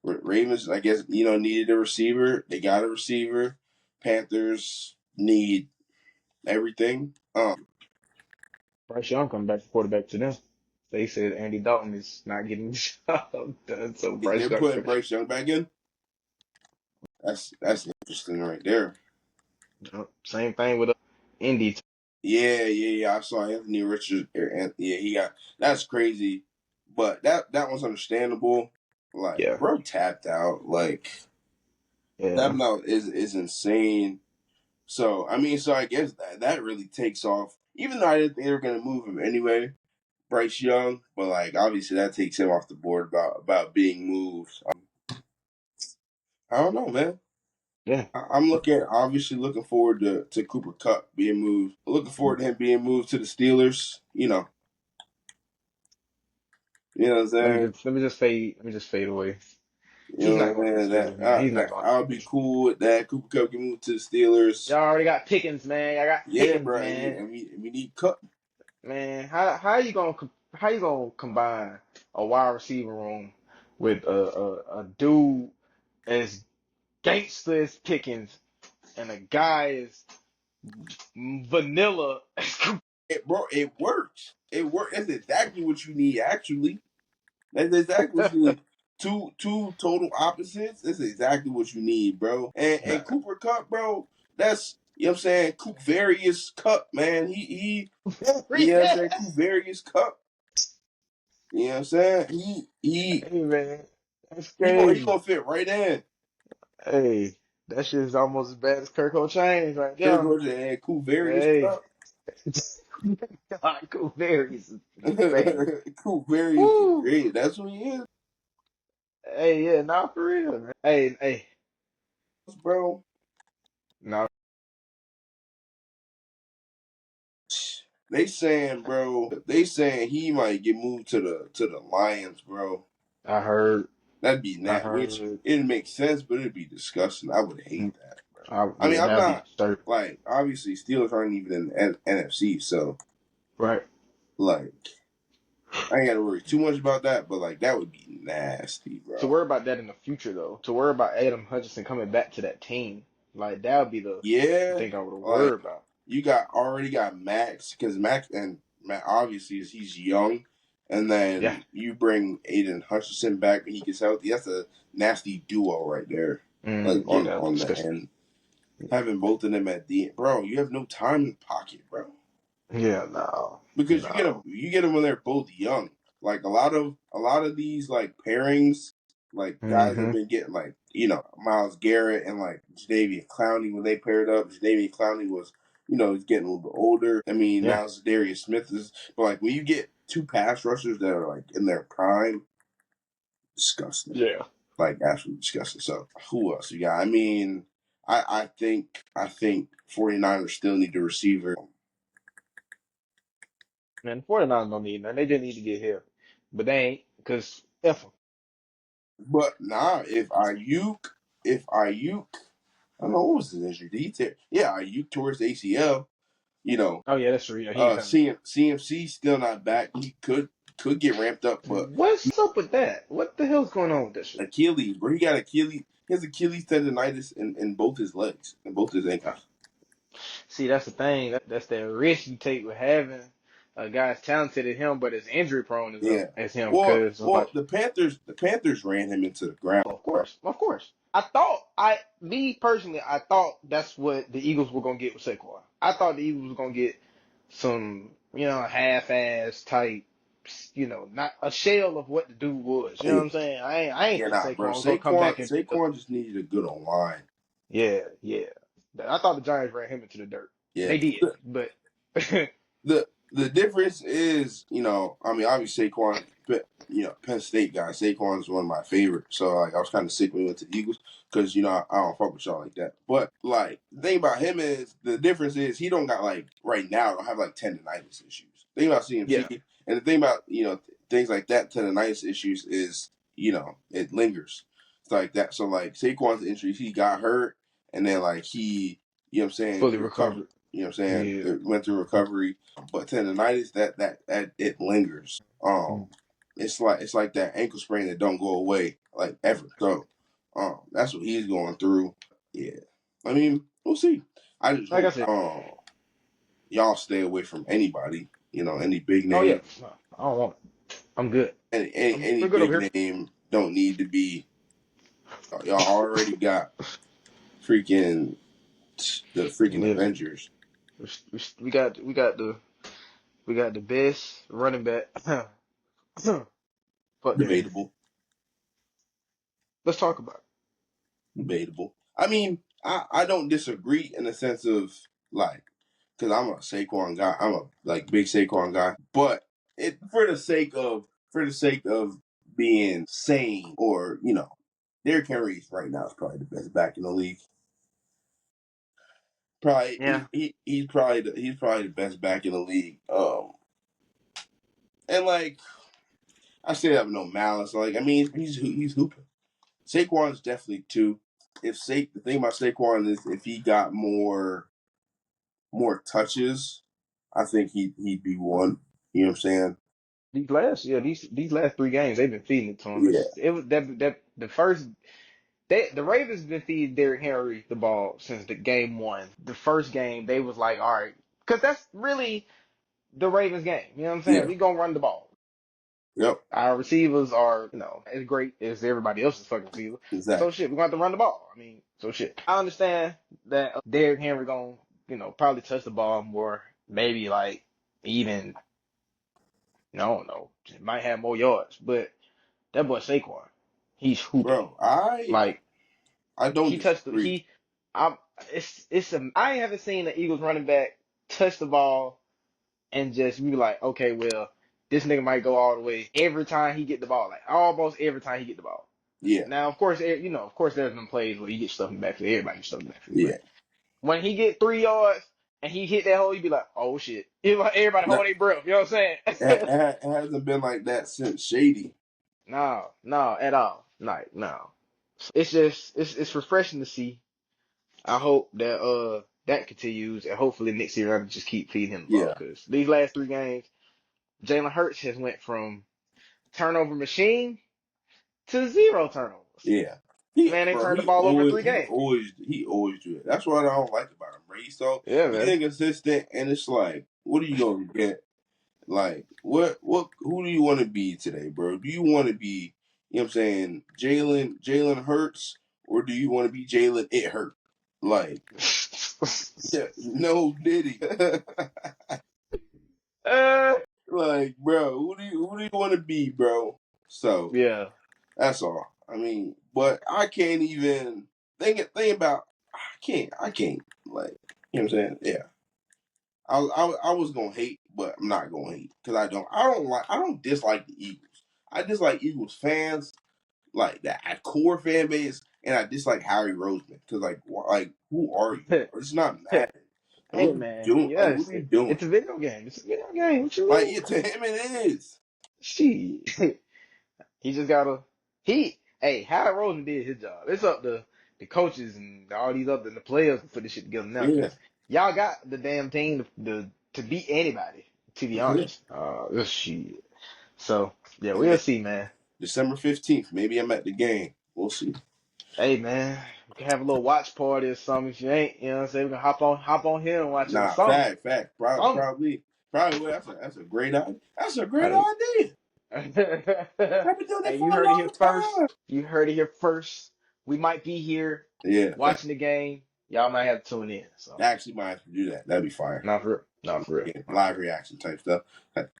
Speaker 1: Ravens, I guess, needed a receiver. They got a receiver. Panthers need everything.
Speaker 2: Bryce Young come back quarterback to them. They said Andy Dalton is not getting the job done, so Bryce
Speaker 1: They're
Speaker 2: Young
Speaker 1: putting
Speaker 2: coming.
Speaker 1: Bryce Young back in. That's interesting right there.
Speaker 2: Same thing with Indy.
Speaker 1: Yeah, yeah, yeah. I saw Anthony Richards. Yeah, he got that's crazy, but that one's understandable. Like,
Speaker 2: Yeah,
Speaker 1: bro, tapped out. Like,
Speaker 2: yeah,
Speaker 1: tapping out is insane. So I mean, so I guess that really takes off. Even though I didn't think they were gonna move him anyway, Bryce Young. But like, obviously, that takes him off the board about being moved. I don't know, man.
Speaker 2: yeah.
Speaker 1: I'm obviously looking forward to Cooper Cup being moved. Looking forward to him being moved to the Steelers. You know what I'm saying?
Speaker 2: Let me just fade away.
Speaker 1: You
Speaker 2: He's
Speaker 1: know
Speaker 2: not
Speaker 1: what I'm
Speaker 2: going to the
Speaker 1: saying?
Speaker 2: Steelers, man. He's not
Speaker 1: That
Speaker 2: going.
Speaker 1: I'll be cool with that. Cooper Cup can move to the Steelers.
Speaker 2: Y'all already got Pickens, man. Y'all got
Speaker 1: Yeah,
Speaker 2: Pickens,
Speaker 1: bro.
Speaker 2: man.
Speaker 1: And we need Cup.
Speaker 2: Man, how you gonna combine a wide receiver room with a dude as gangster as Pickens and a guy is vanilla.
Speaker 1: Bro, it works. It works. That's exactly what you need. Actually, that's exactly what you need. Two total opposites. That's exactly what you need, bro. And Cooper Cup, bro. That's you know what I'm saying. Coop Various Cup, man. You know what I'm saying. Coop Various Cup. You know what I'm saying.
Speaker 2: Hey man, that's
Speaker 1: He
Speaker 2: crazy.
Speaker 1: gonna fit right in.
Speaker 2: Hey, that shit is almost as bad as Kirk Chains right
Speaker 1: Kirk
Speaker 2: there.
Speaker 1: Cousins and Coop Various
Speaker 2: Hey,
Speaker 1: Cup.
Speaker 2: God, cool varies is insane.
Speaker 1: Coop Various is
Speaker 2: Woo.
Speaker 1: great. That's what he is,
Speaker 2: Hey, yeah, nah, for real, man. Hey,
Speaker 1: bro.
Speaker 2: nah,
Speaker 1: They saying he might get moved to the Lions, bro.
Speaker 2: I heard,
Speaker 1: That'd be
Speaker 2: I
Speaker 1: that, which
Speaker 2: heard.
Speaker 1: it'd make sense, but it'd be disgusting. I would hate that, bro. I mean,
Speaker 2: Yeah,
Speaker 1: I'm
Speaker 2: that'd be
Speaker 1: not
Speaker 2: disturbing.
Speaker 1: like obviously Steelers aren't even in the NFC, so
Speaker 2: Right.
Speaker 1: like I ain't gotta worry too much about that. But like that would be nasty,
Speaker 2: To
Speaker 1: bro.
Speaker 2: worry about that in the future, though, to worry about Adam Hutchinson coming back to that team, like that would be the
Speaker 1: Yeah,
Speaker 2: thing I would worry
Speaker 1: like
Speaker 2: about.
Speaker 1: you got already got Max because Max obviously is he's young, and
Speaker 2: Yeah.
Speaker 1: then you bring Aiden Hutchinson back when he gets healthy. That's a nasty duo right there. Like
Speaker 2: Yeah, that was
Speaker 1: on the
Speaker 2: disgusting.
Speaker 1: end, having both of them at the end, bro. You have no time in the pocket, bro.
Speaker 2: Yeah, no,
Speaker 1: Because
Speaker 2: no.
Speaker 1: you get them when they're both young. Like a lot of these like pairings, like guys have
Speaker 2: Mm-hmm.
Speaker 1: been getting like Miles Garrett and like Jadeveon Clowney when they paired up. Jadeveon Clowney was he's getting a little bit older. I mean
Speaker 2: Yeah.
Speaker 1: now Darius Smith is, but like when you get two pass rushers that are like in their prime, disgusting.
Speaker 2: Yeah.
Speaker 1: Like absolutely disgusting. So who else you got? I mean, I think 49ers still need a receiver.
Speaker 2: Man, the 49ers don't need nothing. They just need to get here. But they ain't, because F 'em.
Speaker 1: But nah, if Ayuk, I don't know what was his injury. Did he tear? Yeah, Ayuk tore his ACL. You know,
Speaker 2: Oh, yeah, that's true. Yeah, he ain't coming back.
Speaker 1: CMC still not back. He could get ramped up, but
Speaker 2: What's up with that? What the hell's going on with this shit?
Speaker 1: Achilles, bro, he got Achilles. He has Achilles tendonitis in both his legs and both his
Speaker 2: Uh,
Speaker 1: ankles.
Speaker 2: See, that's the thing. That's that risk you take with having a guy as talented as him, but as injury prone
Speaker 1: Yeah.
Speaker 2: as him.
Speaker 1: Well,
Speaker 2: Because,
Speaker 1: well, the Panthers ran him into the ground.
Speaker 2: of course, of course. Me personally, I thought that's what the Eagles were gonna get with Saquon. I thought the Eagles were gonna get some, half-ass type, not a shell of what the dude was. You know what
Speaker 1: Yeah,
Speaker 2: I'm saying? I ain't
Speaker 1: yeah,
Speaker 2: think
Speaker 1: nah, bro.
Speaker 2: Saquon was gonna come back and be the.
Speaker 1: Saquon just needed a good line.
Speaker 2: Yeah, yeah. I thought the Giants ran him into the dirt.
Speaker 1: Yeah.
Speaker 2: They did, but
Speaker 1: The difference is, I mean, obviously Saquon, Penn State guy. Saquon's one of my favorites. So like, I was kind of sick when he went to the Eagles because I don't fuck with y'all like that. But like, the thing about him is the difference is he don't got like right now don't have like tendonitis issues. The thing about CMC
Speaker 2: yeah,
Speaker 1: and the thing about things like that tendonitis issues is it lingers. It's like that. So like Saquon's injury, he got hurt and then like he
Speaker 2: fully
Speaker 1: he recovered.
Speaker 2: recovered.
Speaker 1: You know what I'm saying?
Speaker 2: Yeah.
Speaker 1: It went through recovery, but tendonitis that it lingers. It's like that ankle sprain that don't go away like ever. So, that's what he's going through. Yeah, I mean, we'll see. I just
Speaker 2: Like I
Speaker 1: hope
Speaker 2: said,
Speaker 1: y'all stay away from anybody. Any big
Speaker 2: oh yeah,
Speaker 1: name,
Speaker 2: no, I don't want it. I'm good.
Speaker 1: any
Speaker 2: We're good over
Speaker 1: big
Speaker 2: here.
Speaker 1: name don't need to be. Y'all already got freaking the freaking
Speaker 2: Yeah,
Speaker 1: Avengers.
Speaker 2: we got the best running back. Fuck Derrick Henry.
Speaker 1: Debatable.
Speaker 2: Let's talk about
Speaker 1: Debatable. I mean, I don't disagree in the sense of like, because I'm a Saquon guy. I'm a like big Saquon guy. But it for the sake of being sane or Derrick Henry right now is probably the best back in the league. Probably
Speaker 2: it. Yeah,
Speaker 1: he's probably the best back in the league. And like I say that with no malice. Like I mean he's hooping. Saquon's definitely two. The thing about Saquon is if he got more touches, I think he'd be one. You know what I'm saying?
Speaker 2: these last 3 games they've been feeding it to him.
Speaker 1: Yeah.
Speaker 2: It was that the first. The Ravens been feeding Derrick Henry the ball since the game one. The first game, they was like, all right, because that's really the Ravens game. You know what I'm saying?
Speaker 1: Yeah.
Speaker 2: We gonna run the ball.
Speaker 1: Yep.
Speaker 2: Our receivers are, as great as everybody else's fucking receiver. So
Speaker 1: Exactly.
Speaker 2: shit, we're gonna have to run the ball. I mean, so shit. I understand that Derrick Henry gonna, probably touch the ball more, maybe like even, I don't know, might have more yards. But that boy Saquon, he's hooping.
Speaker 1: Bro, I
Speaker 2: Like
Speaker 1: I don't
Speaker 2: he touched the
Speaker 1: disagree.
Speaker 2: he. I'm. I haven't seen the Eagles running back touch the ball and just be like, okay, well, this nigga might go all the way every time he get the ball, like almost every time he get the ball.
Speaker 1: Yeah.
Speaker 2: Now, of course, of course, there's been plays where you get stuff in the backfield. Everybody gets stuff in the backfield,
Speaker 1: Yeah.
Speaker 2: but when he get 3 yards and he hit that hole, you be like, oh shit! Everybody
Speaker 1: No,
Speaker 2: hold their breath. You know what I'm
Speaker 1: it,
Speaker 2: saying?
Speaker 1: it hasn't been like that since Shady.
Speaker 2: No, no, at all. Like, no. It's just it's refreshing to see. I hope that that continues, and hopefully next year I can just keep feeding him the ball
Speaker 1: Yeah.
Speaker 2: because these last 3 games, Jalen Hurts has went from turnover machine to 0 turnovers.
Speaker 1: Yeah.
Speaker 2: Man, they
Speaker 1: Bro,
Speaker 2: turned the ball over in 3 games.
Speaker 1: he always do it. That's what I don't like about him, bro.
Speaker 2: Yeah,
Speaker 1: He's
Speaker 2: man.
Speaker 1: inconsistent, and it's like, what are you gonna get? Like, who do you want to be today, bro? Do you want to be, you know what I'm saying, Jalen Hurts, or do you want to be Jalen It Hurt? Like, yeah, no Diddy.
Speaker 2: uh,
Speaker 1: Like, bro, who do you want to be, bro? So
Speaker 2: yeah.
Speaker 1: that's all. I mean, but I can't even think about. I can't like, you know what I'm saying? Yeah. I was gonna hate, but I'm not gonna hate because I don't dislike the Eagles. I dislike Eagles fans, like that core fan base, and I dislike Harry Roseman because like who are you? It's not Madden. And what
Speaker 2: Hey,
Speaker 1: are you
Speaker 2: man.
Speaker 1: doing? Like what
Speaker 2: Yes,
Speaker 1: are you doing?
Speaker 2: it's a video game. It's a video game. What you
Speaker 1: Like
Speaker 2: mean?
Speaker 1: yeah, to him it is.
Speaker 2: Shit. He just gotta. Hey, Howard Rosen did his job. It's up to the coaches and all these other the players to put this shit together now
Speaker 1: Yeah.
Speaker 2: because y'all got the damn team to beat anybody. To be honest, shit. So yeah,
Speaker 1: And
Speaker 2: we'll see, man.
Speaker 1: December 15th, maybe I'm at the game. We'll see.
Speaker 2: Hey, man, we can have a little watch party or something. If you ain't, you know what I'm saying, we can hop on here and watch it or
Speaker 1: Nah,
Speaker 2: something.
Speaker 1: fact.
Speaker 2: Something.
Speaker 1: Probably. That's a great idea. That's a great
Speaker 2: Hey.
Speaker 1: idea. I've been doing
Speaker 2: Hey,
Speaker 1: that for
Speaker 2: you
Speaker 1: a
Speaker 2: heard it
Speaker 1: long
Speaker 2: here first.
Speaker 1: time.
Speaker 2: You heard it here first. We might be here
Speaker 1: Yeah, fact.
Speaker 2: watching the game. Y'all might have to tune in.
Speaker 1: I
Speaker 2: So,
Speaker 1: actually might have to do that. That'd be fire.
Speaker 2: not for real. Not for real.
Speaker 1: Yeah,
Speaker 2: Not
Speaker 1: live
Speaker 2: for
Speaker 1: reaction type stuff. That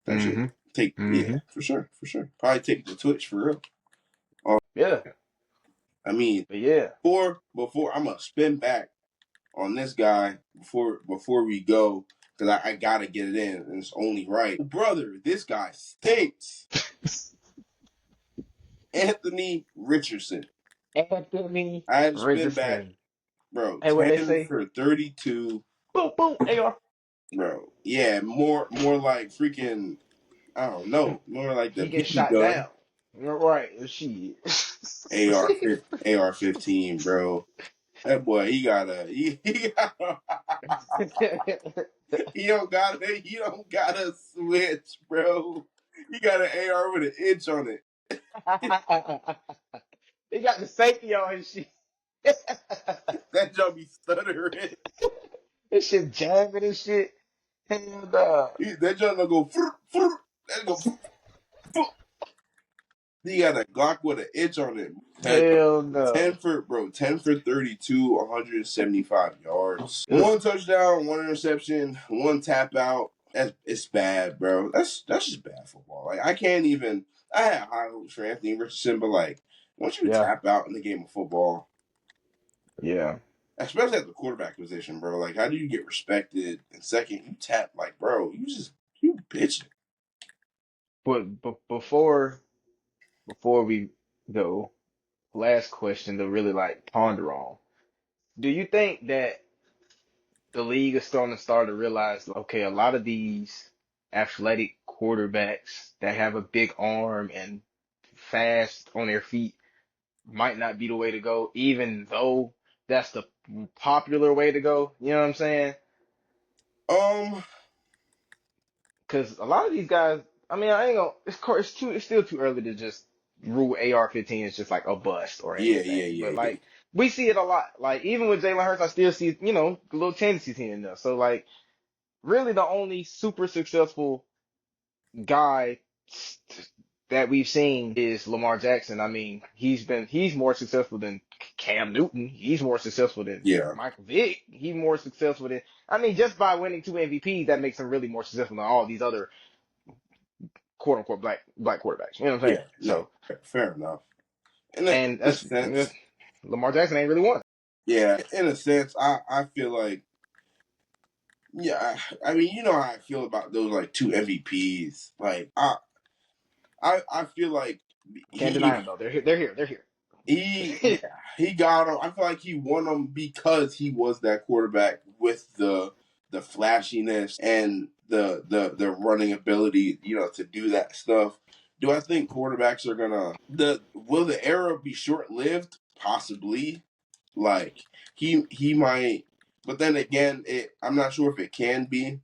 Speaker 1: shit.
Speaker 2: real.
Speaker 1: Yeah,
Speaker 2: Mm-hmm.
Speaker 1: for sure. Probably take the Twitch for real. Um,
Speaker 2: Yeah.
Speaker 1: I mean,
Speaker 2: But yeah.
Speaker 1: before I'm gonna spin back on this guy before we go because I gotta get it in and it's only right. Brother, this guy stinks. Anthony Richardson.
Speaker 2: Anthony
Speaker 1: I had to spin back,
Speaker 2: Richardson.
Speaker 1: bro.
Speaker 2: Hey, what they
Speaker 1: 10
Speaker 2: say?
Speaker 1: for 32,
Speaker 2: Boom, boom, AR.
Speaker 1: bro. Yeah, more like freaking. I don't know. More like the
Speaker 2: He getting
Speaker 1: BB
Speaker 2: shot
Speaker 1: gun.
Speaker 2: down. You're right. Shit.
Speaker 1: AR 15, bro. That boy, he got a, he don't got a switch, bro. He got an AR with an inch on it.
Speaker 2: He got the safety on his shit.
Speaker 1: That jump be stuttering.
Speaker 2: This shit jamming and shit. Hell no.
Speaker 1: That jump don't go. That go. He got a Glock with an inch on it.
Speaker 2: Hell no.
Speaker 1: 10 for 32, 175 yards.
Speaker 2: Ugh.
Speaker 1: One touchdown, one interception, one tap out. It's bad, bro. That's just bad football. Like I can't even. I had high hopes for Anthony Richardson, but like once you
Speaker 2: Yeah.
Speaker 1: tap out in the game of football,
Speaker 2: Yeah.
Speaker 1: especially at the quarterback position, bro, like how do you get respected? And second, you tap like, bro, you bitching.
Speaker 2: But before we go, last question to really like ponder on. Do you think that the league is starting to realize, okay, a lot of these athletic quarterbacks that have a big arm and fast on their feet might not be the way to go, even though that's the popular way to go. You know what I'm saying?
Speaker 1: Um,
Speaker 2: Because a lot of these guys, I mean, I ain't gonna. It's still too early to just rule AR-15 is just like a bust or
Speaker 1: Yeah, yeah,
Speaker 2: anything.
Speaker 1: yeah,
Speaker 2: But
Speaker 1: yeah,
Speaker 2: like we see it a lot. Like even with Jalen Hurts, I still see, little tendencies here and there. So like really the only super successful guy that we've seen is Lamar Jackson. I mean, he's more successful than Cam Newton. He's more successful than
Speaker 1: yeah,
Speaker 2: Michael Vick. He's more successful than I mean, just by winning 2 MVPs, that makes him really more successful than all these other quote unquote black quarterbacks. You know what I'm saying?
Speaker 1: yeah. No,
Speaker 2: So
Speaker 1: fair enough.
Speaker 2: and
Speaker 1: In a
Speaker 2: that's
Speaker 1: sense,
Speaker 2: Lamar Jackson ain't really won.
Speaker 1: yeah, in a sense, I feel like, yeah, I mean, you know how I feel about those like two MVPs. Like, I feel like
Speaker 2: Can't deny
Speaker 1: he
Speaker 2: him though. They're here. They're here. They're
Speaker 1: yeah,
Speaker 2: here.
Speaker 1: he got him. I feel like he won them because he was that quarterback with the flashiness and the running ability, to do that stuff. Do I think quarterbacks are gonna the will the era be short lived? Possibly. Like he might, but then again, I'm not sure if it can be,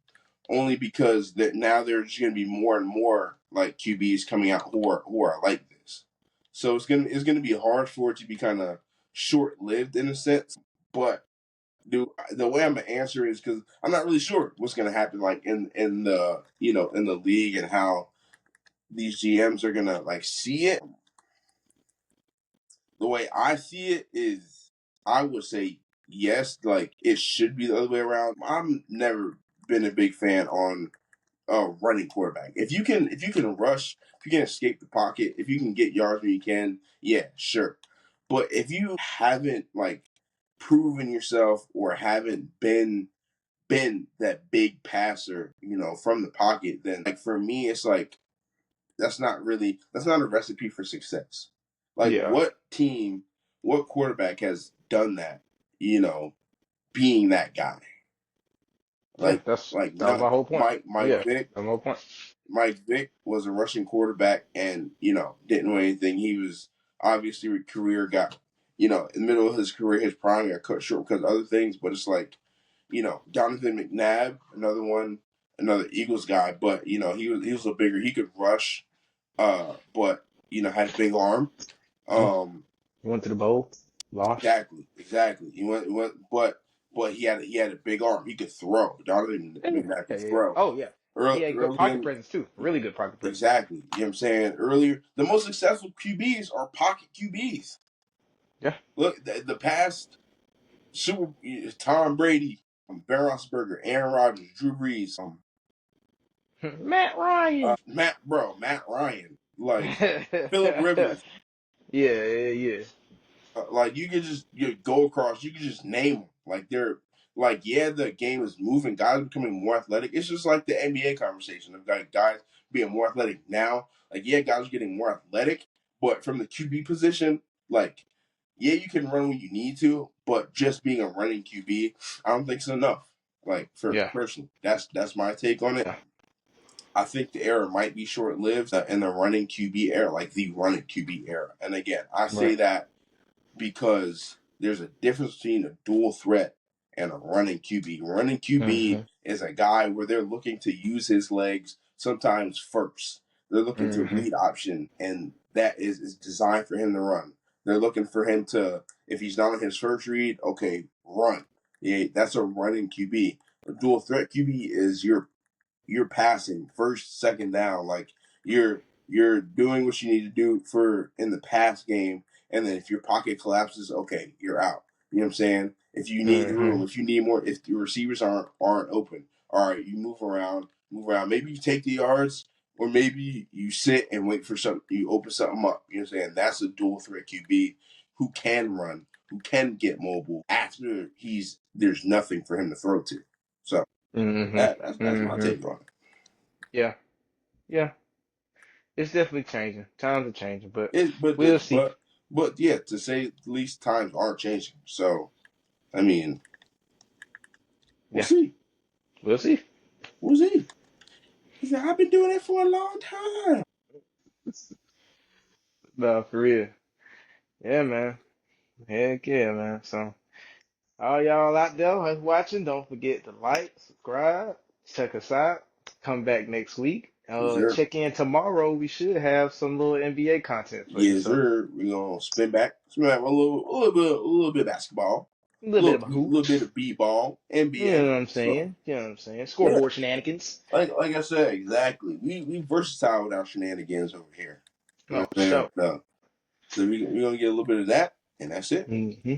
Speaker 1: only because that now there's going to be more and more like QBs coming out who are like this. So it's gonna be hard for it to be kind of short lived in a sense. But the way I'm gonna answer is because I'm not really sure what's gonna happen like in the in the league and how these GMs are gonna like see it. The way I see it is, I would say yes, like it should be the other way around. I'm never been a big fan on a running quarterback. If you can rush, if you can escape the pocket, if you can get yards when you can, yeah, sure. But if you haven't like proven yourself or haven't been that big passer, from the pocket, then like for me, it's like that's not a recipe for success. Like
Speaker 2: Yeah,
Speaker 1: what quarterback has done that? You know, being that guy.
Speaker 2: yeah.
Speaker 1: Like
Speaker 2: That's
Speaker 1: like
Speaker 2: that was my
Speaker 1: none.
Speaker 2: whole point.
Speaker 1: Mike
Speaker 2: Yeah,
Speaker 1: Vick.
Speaker 2: that's my whole point.
Speaker 1: Mike Vick was a rushing quarterback, and didn't win anything. He was obviously a career guy. In the middle of his career, his prime got cut short because of other things. But it's like, Donovan McNabb, another one, another Eagles guy. But he was a bigger. He could rush, but had a big arm.
Speaker 2: Yeah.
Speaker 1: Um,
Speaker 2: He went to the bowl, lost.
Speaker 1: exactly. He went, but he had a big arm. He could throw. Donovan
Speaker 2: Yeah,
Speaker 1: McNabb
Speaker 2: yeah,
Speaker 1: could
Speaker 2: yeah.
Speaker 1: throw.
Speaker 2: Oh yeah, he had good
Speaker 1: Early
Speaker 2: pocket
Speaker 1: in
Speaker 2: presence too. Really good pocket presence.
Speaker 1: exactly. You know what I'm saying? Earlier, the most successful QBs are pocket QBs.
Speaker 2: Yeah.
Speaker 1: Look, the past Super Tom Brady, Ben Roethlisberger, Aaron Rodgers, Drew Brees,
Speaker 2: Matt Ryan.
Speaker 1: Matt Ryan, like Philip
Speaker 2: Yeah,
Speaker 1: Rivers.
Speaker 2: yeah, yeah.
Speaker 1: Like you could just go across. You could just name them. Like they're like, yeah, the game is moving. Guys are becoming more athletic. It's just like the NBA conversation of guys being more athletic now. Like, yeah, guys are getting more athletic, but from the QB position, like, yeah, you can run when you need to, but just being a running QB, I don't think it's enough. Like for
Speaker 2: Yeah,
Speaker 1: personally, that's my take on it.
Speaker 2: yeah.
Speaker 1: I think the era might be short lived in the running QB era, like the running QB era. And again, I say
Speaker 2: Right.
Speaker 1: that because there's a difference between a dual threat and a running QB. Running QB
Speaker 2: Mhm.
Speaker 1: is a guy where they're looking to use his legs sometimes first. They're looking to
Speaker 2: Mhm.
Speaker 1: read option, and that is designed for him to run. They're looking for him to, if he's not on his first read, okay, run. Yeah, that's a running QB. A dual threat QB is you're passing first, second down. Like you're doing what you need to do for in the pass game, and then if your pocket collapses, okay, you're out. You know what I'm saying? If you need room,
Speaker 2: Mhm.
Speaker 1: if you need more, if the receivers aren't open, all right, you move around, move around. Maybe you take the yards, or maybe you sit and wait for something. You open something up. You know what I'm saying? That's a dual threat QB who can run, who can get mobile after there's nothing for him to throw to. So
Speaker 2: Mhm.
Speaker 1: that's my
Speaker 2: Mhm.
Speaker 1: take on it.
Speaker 2: Yeah. Yeah. It's definitely changing. Times are changing, but
Speaker 1: It, but
Speaker 2: we'll
Speaker 1: the,
Speaker 2: see.
Speaker 1: but yeah, to say the least, times are changing. So I mean, we'll
Speaker 2: Yeah.
Speaker 1: see.
Speaker 2: We'll see.
Speaker 1: We'll see. He said, "I've been doing it for a long time."
Speaker 2: No, for real. Yeah, man. Heck yeah, man. So, all y'all out there who's watching, don't forget to like, subscribe, check us out. Come back next week.
Speaker 1: Yes, sir.
Speaker 2: Check in tomorrow. We should have some little NBA content for you.
Speaker 1: Yes,
Speaker 2: So
Speaker 1: sir. We're gonna spin back a little bit of basketball,
Speaker 2: a little bit of a
Speaker 1: little bit
Speaker 2: hoops.
Speaker 1: of b-ball,
Speaker 2: You know
Speaker 1: NBA.
Speaker 2: what I'm
Speaker 1: So
Speaker 2: saying? You know what I'm saying?
Speaker 1: yeah,
Speaker 2: Scoreboard shenanigans.
Speaker 1: like I said, exactly. We versatile with our shenanigans over here. You know
Speaker 2: Oh,
Speaker 1: what I'm saying?
Speaker 2: sure.
Speaker 1: So we're gonna get a little bit of that, and that's it.
Speaker 2: Mm-hmm.